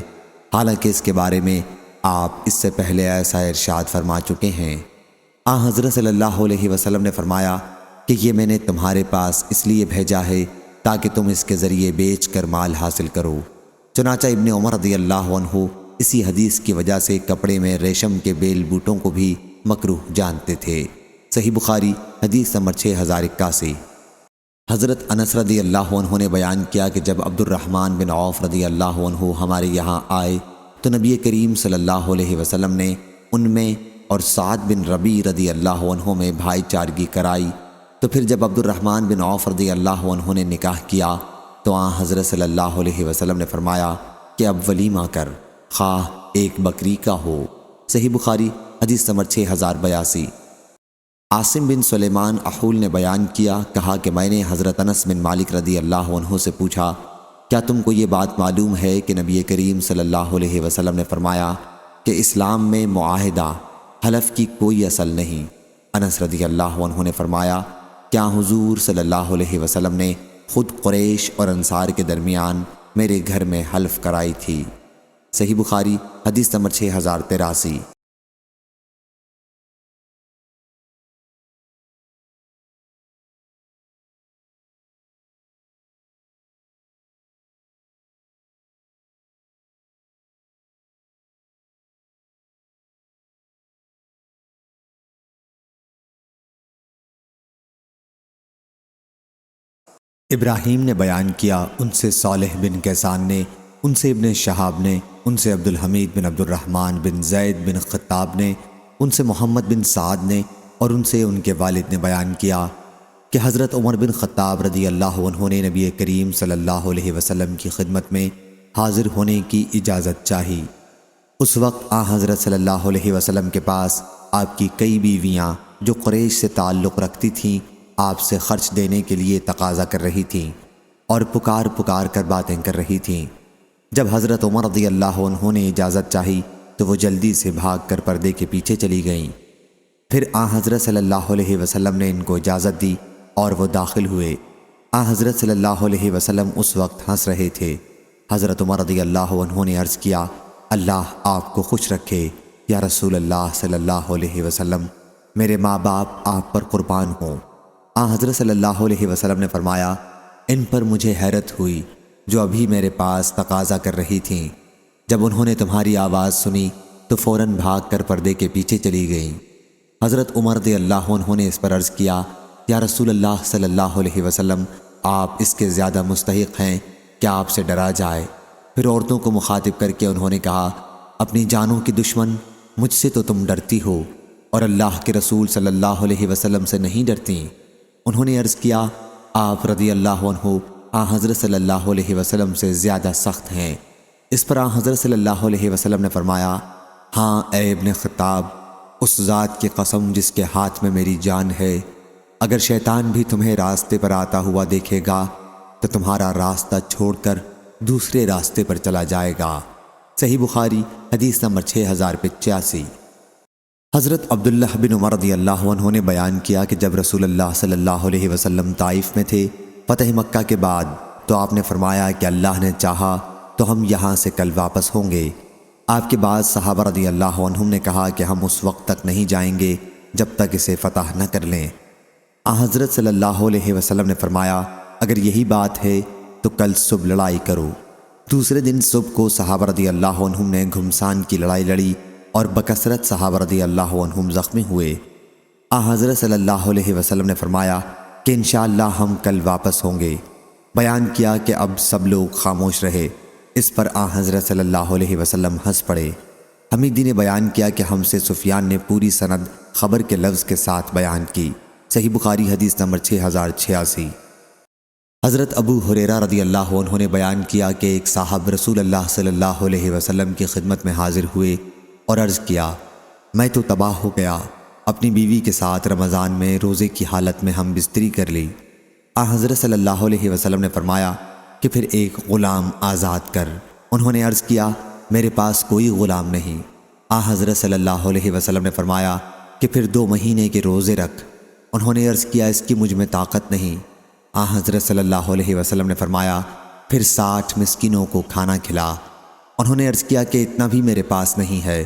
حالانکہ اس کے بارے میں آپ اس سے پہلے ایسا ارشاد فرما چکے ہیں۔ حضرت صلی اللہ علیہ وسلم نے فرمایا کہ یہ میں نے تمہارے پاس اس لیے بھیجا ہے تاکہ تم اس کے ذریعے بیچ کر مال حاصل کرو۔ چنانچہ ابن عمر رضی اللہ عنہ اسی حدیث کی وجہ سے کپڑے میں ریشم کے بیل بوٹوں کو بھی مکروہ جانتے تھے۔ صحیح بخاری حدیث نمبر 6081۔ حضرت انس رضی اللہ عنہ نے بیان کیا کہ جب عبد الرحمن بن عوف رضی اللہ عنہ ہمارے یہاں آئے تو نبی کریم صلی اللہ علیہ وسلم نے ان میں اور سعد بن ربیع رضی اللہ عنہ میں بھائی چارگی کرائی۔ تو پھر جب عبد الرحمن بن عوف رضی اللہ عنہ نے نکاح کیا تو حضرت صلی اللہ علیہ وسلم نے فرمایا کہ اب ولیمہ کر، خواہ ایک بکری کا ہو۔ صحیح بخاری حدیث نمبر 6082۔ عاصم بن سلیمان احول نے بیان کیا، کہا کہ میں نے حضرت انس بن مالک رضی اللہ عنہ سے پوچھا، کیا تم کو یہ بات معلوم ہے کہ نبی کریم صلی اللہ علیہ وسلم نے فرمایا کہ اسلام میں معاہدہ حلف کی کوئی اصل نہیں؟ انس رضی اللہ عنہ نے فرمایا، کیا حضور صلی اللہ علیہ وسلم نے خود قریش اور انصار کے درمیان میرے گھر میں حلف کرائی تھی؟ صحیح بخاری حدیث نمبر 6083۔ ابراہیم نے بیان کیا، ان سے صالح بن کیسان نے، ان سے ابن شہاب نے، ان سے عبد الحمید بن عبد الرحمن بن زید بن خطاب نے، ان سے محمد بن سعد نے، اور ان سے ان کے والد نے بیان کیا کہ حضرت عمر بن خطاب رضی اللہ عنہ نے نبی کریم صلی اللہ علیہ وسلم کی خدمت میں حاضر ہونے کی اجازت چاہی۔ اس وقت حضرت صلی اللہ علیہ وسلم کے پاس آپ کی کئی بیویاں جو قریش سے تعلق رکھتی تھیں آپ سے خرچ دینے کے لیے تقاضا کر رہی تھیں اور پکار پکار کر باتیں کر رہی تھیں۔ جب حضرت عمر رضی اللہ عنہ نے اجازت چاہی تو وہ جلدی سے بھاگ کر پردے کے پیچھے چلی گئیں۔ پھر حضرت صلی اللہ علیہ وسلم نے ان کو اجازت دی اور وہ داخل ہوئے۔ حضرت صلی اللہ علیہ وسلم اس وقت ہنس رہے تھے۔ حضرت عمر رضی اللہ عنہ نے عرض کیا، اللہ آپ کو خوش رکھے یا رسول اللہ صلی اللہ علیہ وسلم، میرے ماں باپ آپ پر قربان ہوں۔ حضرت صلی اللہ علیہ وسلم نے فرمایا، ان پر مجھے حیرت ہوئی جو ابھی میرے پاس تقاضا کر رہی تھیں۔ جب انہوں نے تمہاری آواز سنی تو فوراً بھاگ کر پردے کے پیچھے چلی گئیں۔ حضرت عمر رضی اللہ عنہ نے اس پر عرض کیا، یا رسول اللہ صلی اللہ علیہ وسلم، آپ اس کے زیادہ مستحق ہیں کہ آپ سے ڈرا جائے۔ پھر عورتوں کو مخاطب کر کے انہوں نے کہا، اپنی جانوں کی دشمن مجھ سے تو تم ڈرتی ہو اور اللہ کے رسول صلی اللہ علیہ وسلم سے نہیں ڈرتی۔ انہوں نے عرض کیا، آپ رضی اللہ عنہ حضرت صلی اللہ علیہ وسلم سے زیادہ سخت ہیں۔ اس پر حضرت صلی اللہ علیہ وسلم نے فرمایا، ہاں اے ابن خطاب، اس ذات کی قسم جس کے ہاتھ میں میری جان ہے، اگر شیطان بھی تمہیں راستے پر آتا ہوا دیکھے گا تو تمہارا راستہ چھوڑ کر دوسرے راستے پر چلا جائے گا۔ صحیح بخاری حدیث نمبر 6085۔ حضرت عبداللہ بن عمر رضی اللہ عنہ نے بیان کیا کہ جب رسول اللہ صلی اللہ علیہ وسلم طائف میں تھے فتح مکہ کے بعد، تو آپ نے فرمایا کہ اللہ نے چاہا تو ہم یہاں سے کل واپس ہوں گے۔ آپ کے بعد صحابہ رضی اللہ عنہم نے کہا کہ ہم اس وقت تک نہیں جائیں گے جب تک اسے فتح نہ کر لیں۔ حضرت صلی اللہ علیہ وسلم نے فرمایا، اگر یہی بات ہے تو کل صبح لڑائی کرو۔ دوسرے دن صبح کو صحابہ رضی اللہ عنہم نے گھمسان کی لڑائی لڑی اور بکثرت صحابہ رضی اللہ عنہم زخمی ہوئے۔ حضرت صلی اللہ علیہ وسلم نے فرمایا کہ انشاءاللہ ہم کل واپس ہوں گے۔ بیان کیا کہ اب سب لوگ خاموش رہے۔ اس پر حضرت صلی اللہ علیہ وسلم ہنس پڑے۔ حمیدی نے بیان کیا کہ ہم سے سفیان نے پوری سند خبر کے لفظ کے ساتھ بیان کی۔ صحیح بخاری حدیث نمبر 6086۔ حضرت ابو ہریرہ رضی اللہ عنہ نے بیان کیا کہ ایک صاحب رسول اللہ صلی اللہ علیہ وسلم کی خدمت میں حاضر ہوئے اور عرض کیا، میں تو تباہ ہو گیا، اپنی بیوی کے ساتھ رمضان میں روزے کی حالت میں ہم بستری کر لی۔ حضرت صلی اللہ علیہ وسلم نے فرمایا کہ پھر ایک غلام آزاد کر۔ انہوں نے عرض کیا، میرے پاس کوئی غلام نہیں۔ حضرت صلی اللہ علیہ وسلم نے فرمایا کہ پھر 2 مہینے کے روزے رکھ۔ انہوں نے عرض کیا، اس کی مجھ میں طاقت نہیں۔ حضرت صلی اللہ علیہ وسلم نے فرمایا، پھر 60 مسکینوں کو کھانا کھلا۔ انہوں نے عرض کیا کہ اتنا بھی میرے پاس نہیں ہے۔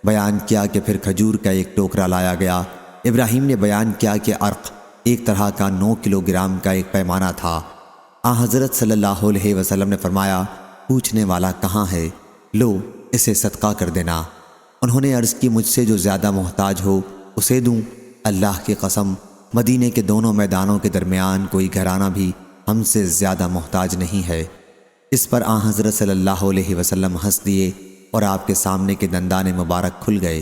بیان کیا کہ پھر کھجور کا ایک ٹوکرا لایا گیا۔ ابراہیم نے بیان کیا کہ عرق ایک طرح کا 9 کلو گرام کا ایک پیمانہ تھا۔ حضرت صلی اللہ علیہ وسلم نے فرمایا، پوچھنے والا کہاں ہے؟ لو اسے صدقہ کر دینا۔ انہوں نے عرض کی، مجھ سے جو زیادہ محتاج ہو اسے دوں؟ اللہ کی قسم، مدینے کے دونوں میدانوں کے درمیان کوئی گھرانہ بھی ہم سے زیادہ محتاج نہیں ہے۔ اس پر حضرت صلی اللہ علیہ وسلم ہنس دیے اور آپ کے سامنے کے دندان مبارک کھل گئے۔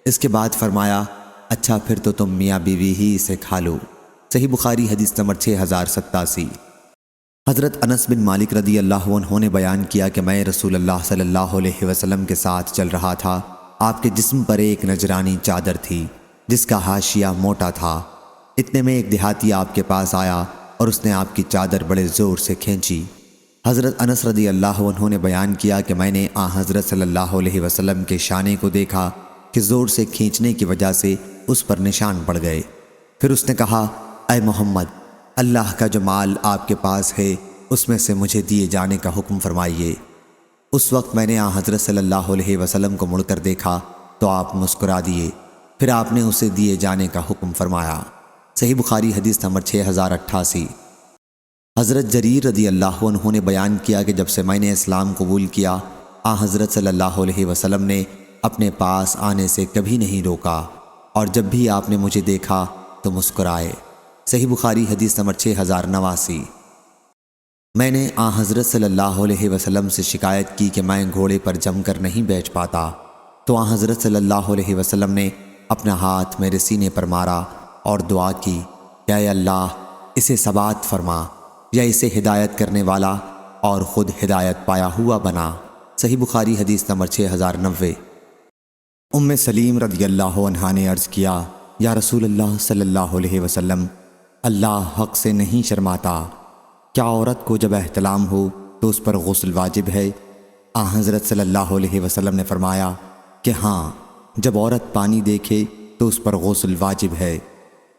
اس کے بعد فرمایا، اچھا پھر تو تم میاں بیوی ہی اسے کھا لو۔ صحیح بخاری حدیث نمبر 6087۔ حضرت انس بن مالک رضی اللہ عنہ نے بیان کیا کہ میں رسول اللہ صلی اللہ علیہ وسلم کے ساتھ چل رہا تھا۔ آپ کے جسم پر ایک نجرانی چادر تھی جس کا حاشیہ موٹا تھا۔ اتنے میں ایک دیہاتی آپ کے پاس آیا اور اس نے آپ کی چادر بڑے زور سے کھینچی۔ حضرت انس رضی اللہ عنہ نے بیان کیا کہ میں نے حضرت صلی اللہ علیہ وسلم کے شانے کو دیکھا کہ زور سے کھینچنے کی وجہ سے اس پر نشان پڑ گئے۔ پھر اس نے کہا، اے محمد، اللہ کا جو مال آپ کے پاس ہے اس میں سے مجھے دیے جانے کا حکم فرمائیے۔ اس وقت میں نے حضرت صلی اللہ علیہ وسلم کو مڑ کر دیکھا تو آپ مسکرا دیے۔ پھر آپ نے اسے دیے جانے کا حکم فرمایا۔ صحیح بخاری حدیث نمبر 6088۔ حضرت جریر رضی اللہ عنہ نے بیان کیا کہ جب سے میں نے اسلام قبول کیا، حضرت صلی اللہ علیہ وسلم نے اپنے پاس آنے سے کبھی نہیں روکا، اور جب بھی آپ نے مجھے دیکھا تو مسکرائے۔ صحیح بخاری حدیث نمبر 6089۔ میں نے حضرت صلی اللہ علیہ وسلم سے شکایت کی کہ میں گھوڑے پر جم کر نہیں بیٹھ پاتا، تو حضرت صلی اللہ علیہ وسلم نے اپنا ہاتھ میرے سینے پر مارا اور دعا کی کہ اے اللہ اسے ثبات فرما یا اسے ہدایت کرنے والا اور خود ہدایت پایا ہوا بنا۔ صحیح بخاری حدیث نمبر 6090۔ ام سلیم رضی اللہ عنہا نے عرض کیا، یا رسول اللہ صلی اللہ علیہ وسلم، اللہ حق سے نہیں شرماتا۔ کیا عورت کو جب احتلام ہو تو اس پر غسل واجب ہے؟ حضرت صلی اللہ علیہ وسلم نے فرمایا کہ ہاں، جب عورت پانی دیکھے تو اس پر غسل واجب ہے۔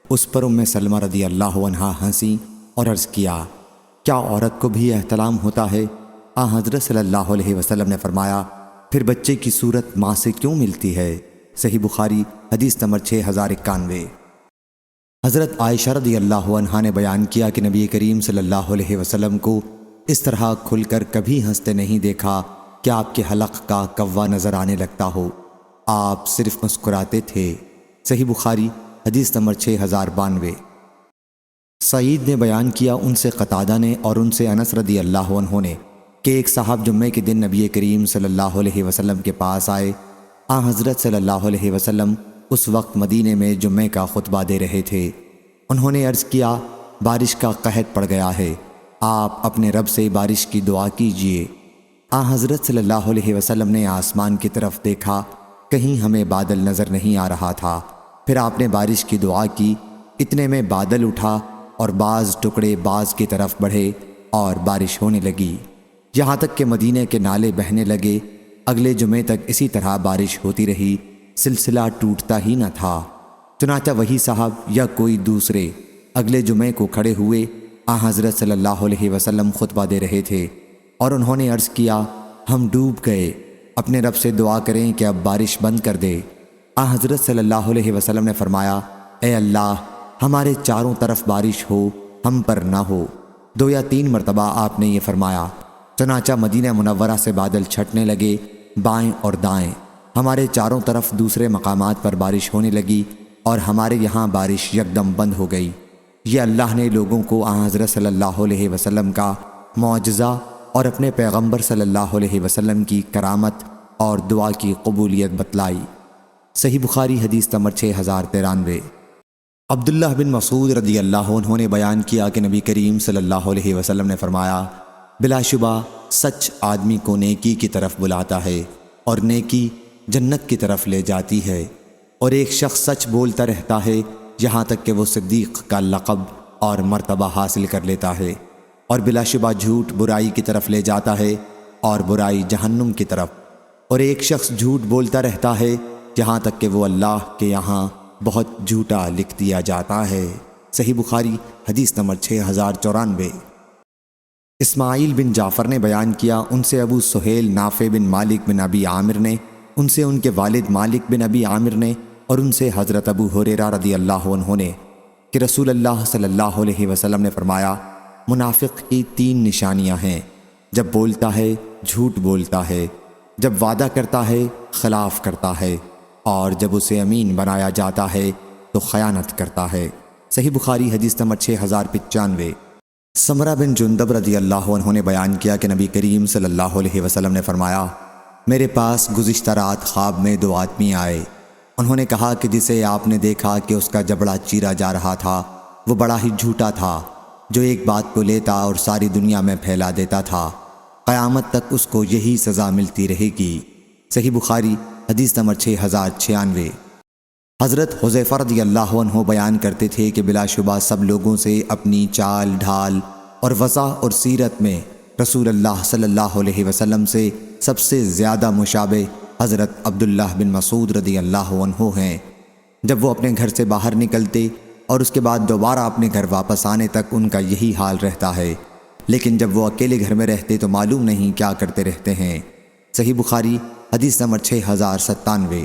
اس پر سلمہ رضی اللہ عنہا ہنسی اور عرض کیا، کیا عورت کو بھی احتلام ہوتا ہے؟ حضرت صلی اللہ علیہ وسلم نے فرمایا، پھر بچے کی صورت ماں سے کیوں ملتی ہے؟ صحیح بخاری حدیث نمبر 6091۔ حضرت عائشہ رضی اللہ عنہا نے بیان کیا کہ نبی کریم صلی اللہ علیہ وسلم کو اس طرح کھل کر کبھی ہنستے نہیں دیکھا کہ آپ کے حلق کا کوا نظر آنے لگتا ہو، آپ صرف مسکراتے تھے۔ صحیح بخاری حدیث نمبر 6092۔ سعید نے بیان کیا، ان سے قتادہ نے اور ان سے انس رضی اللہ عنہ نے کہ ایک صاحب جمعے کے دن نبی کریم صلی اللہ علیہ وسلم کے پاس آئے۔ حضرت صلی اللہ علیہ وسلم اس وقت مدینے میں جمعے کا خطبہ دے رہے تھے۔ انہوں نے عرض کیا، بارش کا قحط پڑ گیا ہے، آپ اپنے رب سے بارش کی دعا کیجئے۔ حضرت صلی اللہ علیہ وسلم نے آسمان کی طرف دیکھا، کہیں ہمیں بادل نظر نہیں آ رہا تھا۔ پھر آپ نے بارش کی دعا کی، اتنے میں بادل اٹھا اور بعض ٹکڑے بعض کی طرف بڑھے اور بارش ہونے لگی، یہاں تک کہ مدینے کے نالے بہنے لگے۔ اگلے جمعے تک اسی طرح بارش ہوتی رہی، سلسلہ ٹوٹتا ہی نہ تھا۔ چنانچہ وہی صاحب یا کوئی دوسرے اگلے جمعے کو کھڑے ہوئے، حضرت صلی اللہ علیہ وسلم خطبہ دے رہے تھے اور انہوں نے عرض کیا، ہم ڈوب گئے، اپنے رب سے دعا کریں کہ اب بارش بند کر دے۔ حضرت صلی اللہ علیہ وسلم نے فرمایا، اے اللہ، ہمارے چاروں طرف بارش ہو، ہم پر نہ ہو۔ 2 یا 3 مرتبہ آپ نے یہ فرمایا۔ چنانچہ مدینہ منورہ سے بادل چھٹنے لگے، بائیں اور دائیں، ہمارے چاروں طرف دوسرے مقامات پر بارش ہونے لگی اور ہمارے یہاں بارش یکدم بند ہو گئی۔ یہ اللہ نے لوگوں کو حضرت صلی اللہ علیہ وسلم کا معجزہ اور اپنے پیغمبر صلی اللہ علیہ وسلم کی کرامت اور دعا کی قبولیت بتلائی۔ صحیح بخاری حدیث نمبر 6093۔ عبداللہ بن مسعود رضی اللہ عنہ نے بیان کیا کہ نبی کریم صلی اللہ علیہ وسلم نے فرمایا، بلا شبہ سچ آدمی کو نیکی کی طرف بلاتا ہے اور نیکی جنت کی طرف لے جاتی ہے، اور ایک شخص سچ بولتا رہتا ہے یہاں تک کہ وہ صدیق کا لقب اور مرتبہ حاصل کر لیتا ہے، اور بلا شبہ جھوٹ برائی کی طرف لے جاتا ہے اور برائی جہنم کی طرف، اور ایک شخص جھوٹ بولتا رہتا ہے یہاں تک کہ وہ اللہ کے یہاں بہت جھوٹا لکھ دیا جاتا ہے۔ صحیح بخاری حدیث نمبر 6094۔ اسماعیل بن جعفر نے بیان کیا، ان سے ابو سہیل نافع بن مالک بن ابی عامر نے، ان سے ان کے والد مالک بن ابی عامر نے، اور ان سے حضرت ابو ہریرہ رضی اللہ عنہ نے کہ رسول اللہ صلی اللہ علیہ وسلم نے فرمایا، منافق کی 3 نشانیاں ہیں، جب بولتا ہے جھوٹ بولتا ہے، جب وعدہ کرتا ہے خلاف کرتا ہے، اور جب اسے امین بنایا جاتا ہے تو خیانت کرتا ہے۔ صحیح بخاری حدیث نمبر 6095۔ سمرہ بن جندب رضی اللہ عنہ نے بیان کیا کہ نبی کریم صلی اللہ علیہ وسلم نے فرمایا، میرے پاس گزشتہ رات خواب میں 2 آدمی آئے۔ انہوں نے کہا کہ جسے آپ نے دیکھا کہ اس کا جبڑا چیرا جا رہا تھا، وہ بڑا ہی جھوٹا تھا، جو ایک بات کو لیتا اور ساری دنیا میں پھیلا دیتا تھا، قیامت تک اس کو یہی سزا ملتی رہے گی۔ صحیح بخاری حدیث نمبر 6096۔ حضرت حذیفہ رضی اللہ عنہ بیان کرتے تھے کہ بلا شبہ سب لوگوں سے اپنی چال ڈھال اور وضع اور سیرت میں رسول اللہ صلی اللہ علیہ وسلم سے سب سے زیادہ مشابہ حضرت عبداللہ بن مسعود رضی اللہ عنہ ہیں۔ جب وہ اپنے گھر سے باہر نکلتے اور اس کے بعد دوبارہ اپنے گھر واپس آنے تک ان کا یہی حال رہتا ہے، لیکن جب وہ اکیلے گھر میں رہتے تو معلوم نہیں کیا کرتے رہتے ہیں۔ صحیح بخاری حدیث نمبر 6097۔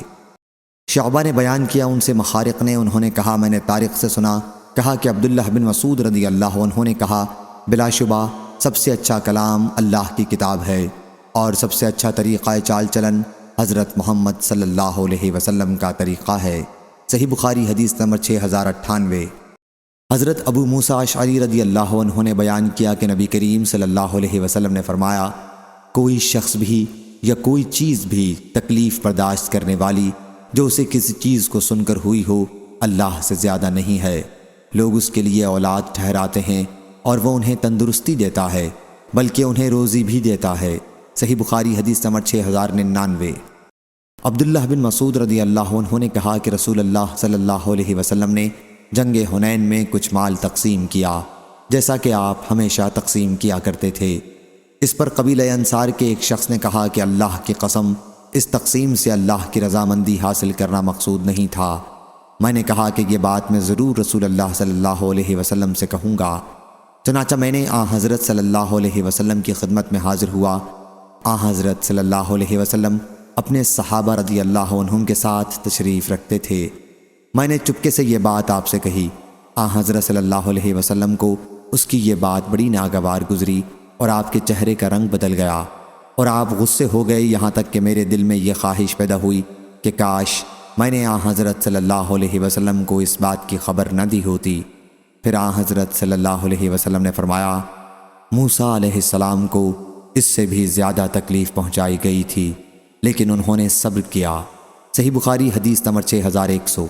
شعبہ نے بیان کیا، ان سے مخارق نے، انہوں نے کہا میں نے طارق سے سنا، کہا کہ عبداللہ بن مسعود رضی اللہ عنہ نے کہا، بلا شبہ سب سے اچھا کلام اللہ کی کتاب ہے اور سب سے اچھا طریقہ چال چلن حضرت محمد صلی اللہ علیہ وسلم کا طریقہ ہے۔ صحیح بخاری حدیث نمبر 6098۔ حضرت ابو موسیٰ اشعری رضی اللہ عنہ نے بیان کیا کہ نبی کریم صلی اللہ علیہ وسلم نے فرمایا، کوئی شخص بھی یا کوئی چیز بھی تکلیف برداشت کرنے والی جو اسے کسی چیز کو سن کر ہوئی ہو، اللہ سے زیادہ نہیں ہے۔ لوگ اس کے لیے اولاد ٹھہراتے ہیں اور وہ انہیں تندرستی دیتا ہے، بلکہ انہیں روزی بھی دیتا ہے۔ صحیح بخاری حدیث نمبر 6099۔ عبداللہ بن مسعود رضی اللہ عنہ نے کہا کہ رسول اللہ صلی اللہ علیہ وسلم نے جنگ حنین میں کچھ مال تقسیم کیا جیسا کہ آپ ہمیشہ تقسیم کیا کرتے تھے۔ اس پر قبیلہ انصار کے ایک شخص نے کہا کہ اللہ کی قسم، اس تقسیم سے اللہ کی رضامندی حاصل کرنا مقصود نہیں تھا۔ میں نے کہا کہ یہ بات میں ضرور رسول اللہ صلی اللہ علیہ وسلم سے کہوں گا۔ چنانچہ میں نے حضرت صلی اللہ علیہ وسلم کی خدمت میں حاضر ہوا۔ حضرت صلی اللہ علیہ وسلم اپنے صحابہ رضی اللہ عنہم کے ساتھ تشریف رکھتے تھے۔ میں نے چپکے سے یہ بات آپ سے کہی۔ حضرت صلی اللہ علیہ وسلم کو اس کی یہ بات بڑی ناگوار گزری اور آپ کے چہرے کا رنگ بدل گیا اور آپ غصے ہو گئے، یہاں تک کہ میرے دل میں یہ خواہش پیدا ہوئی کہ کاش میں نے حضرت صلی اللہ علیہ وسلم کو اس بات کی خبر نہ دی ہوتی۔ پھر حضرت صلی اللہ علیہ وسلم نے فرمایا، موسیٰ علیہ السلام کو اس سے بھی زیادہ تکلیف پہنچائی گئی تھی، لیکن انہوں نے صبر کیا۔ صحیح بخاری حدیث نمبر 6100۔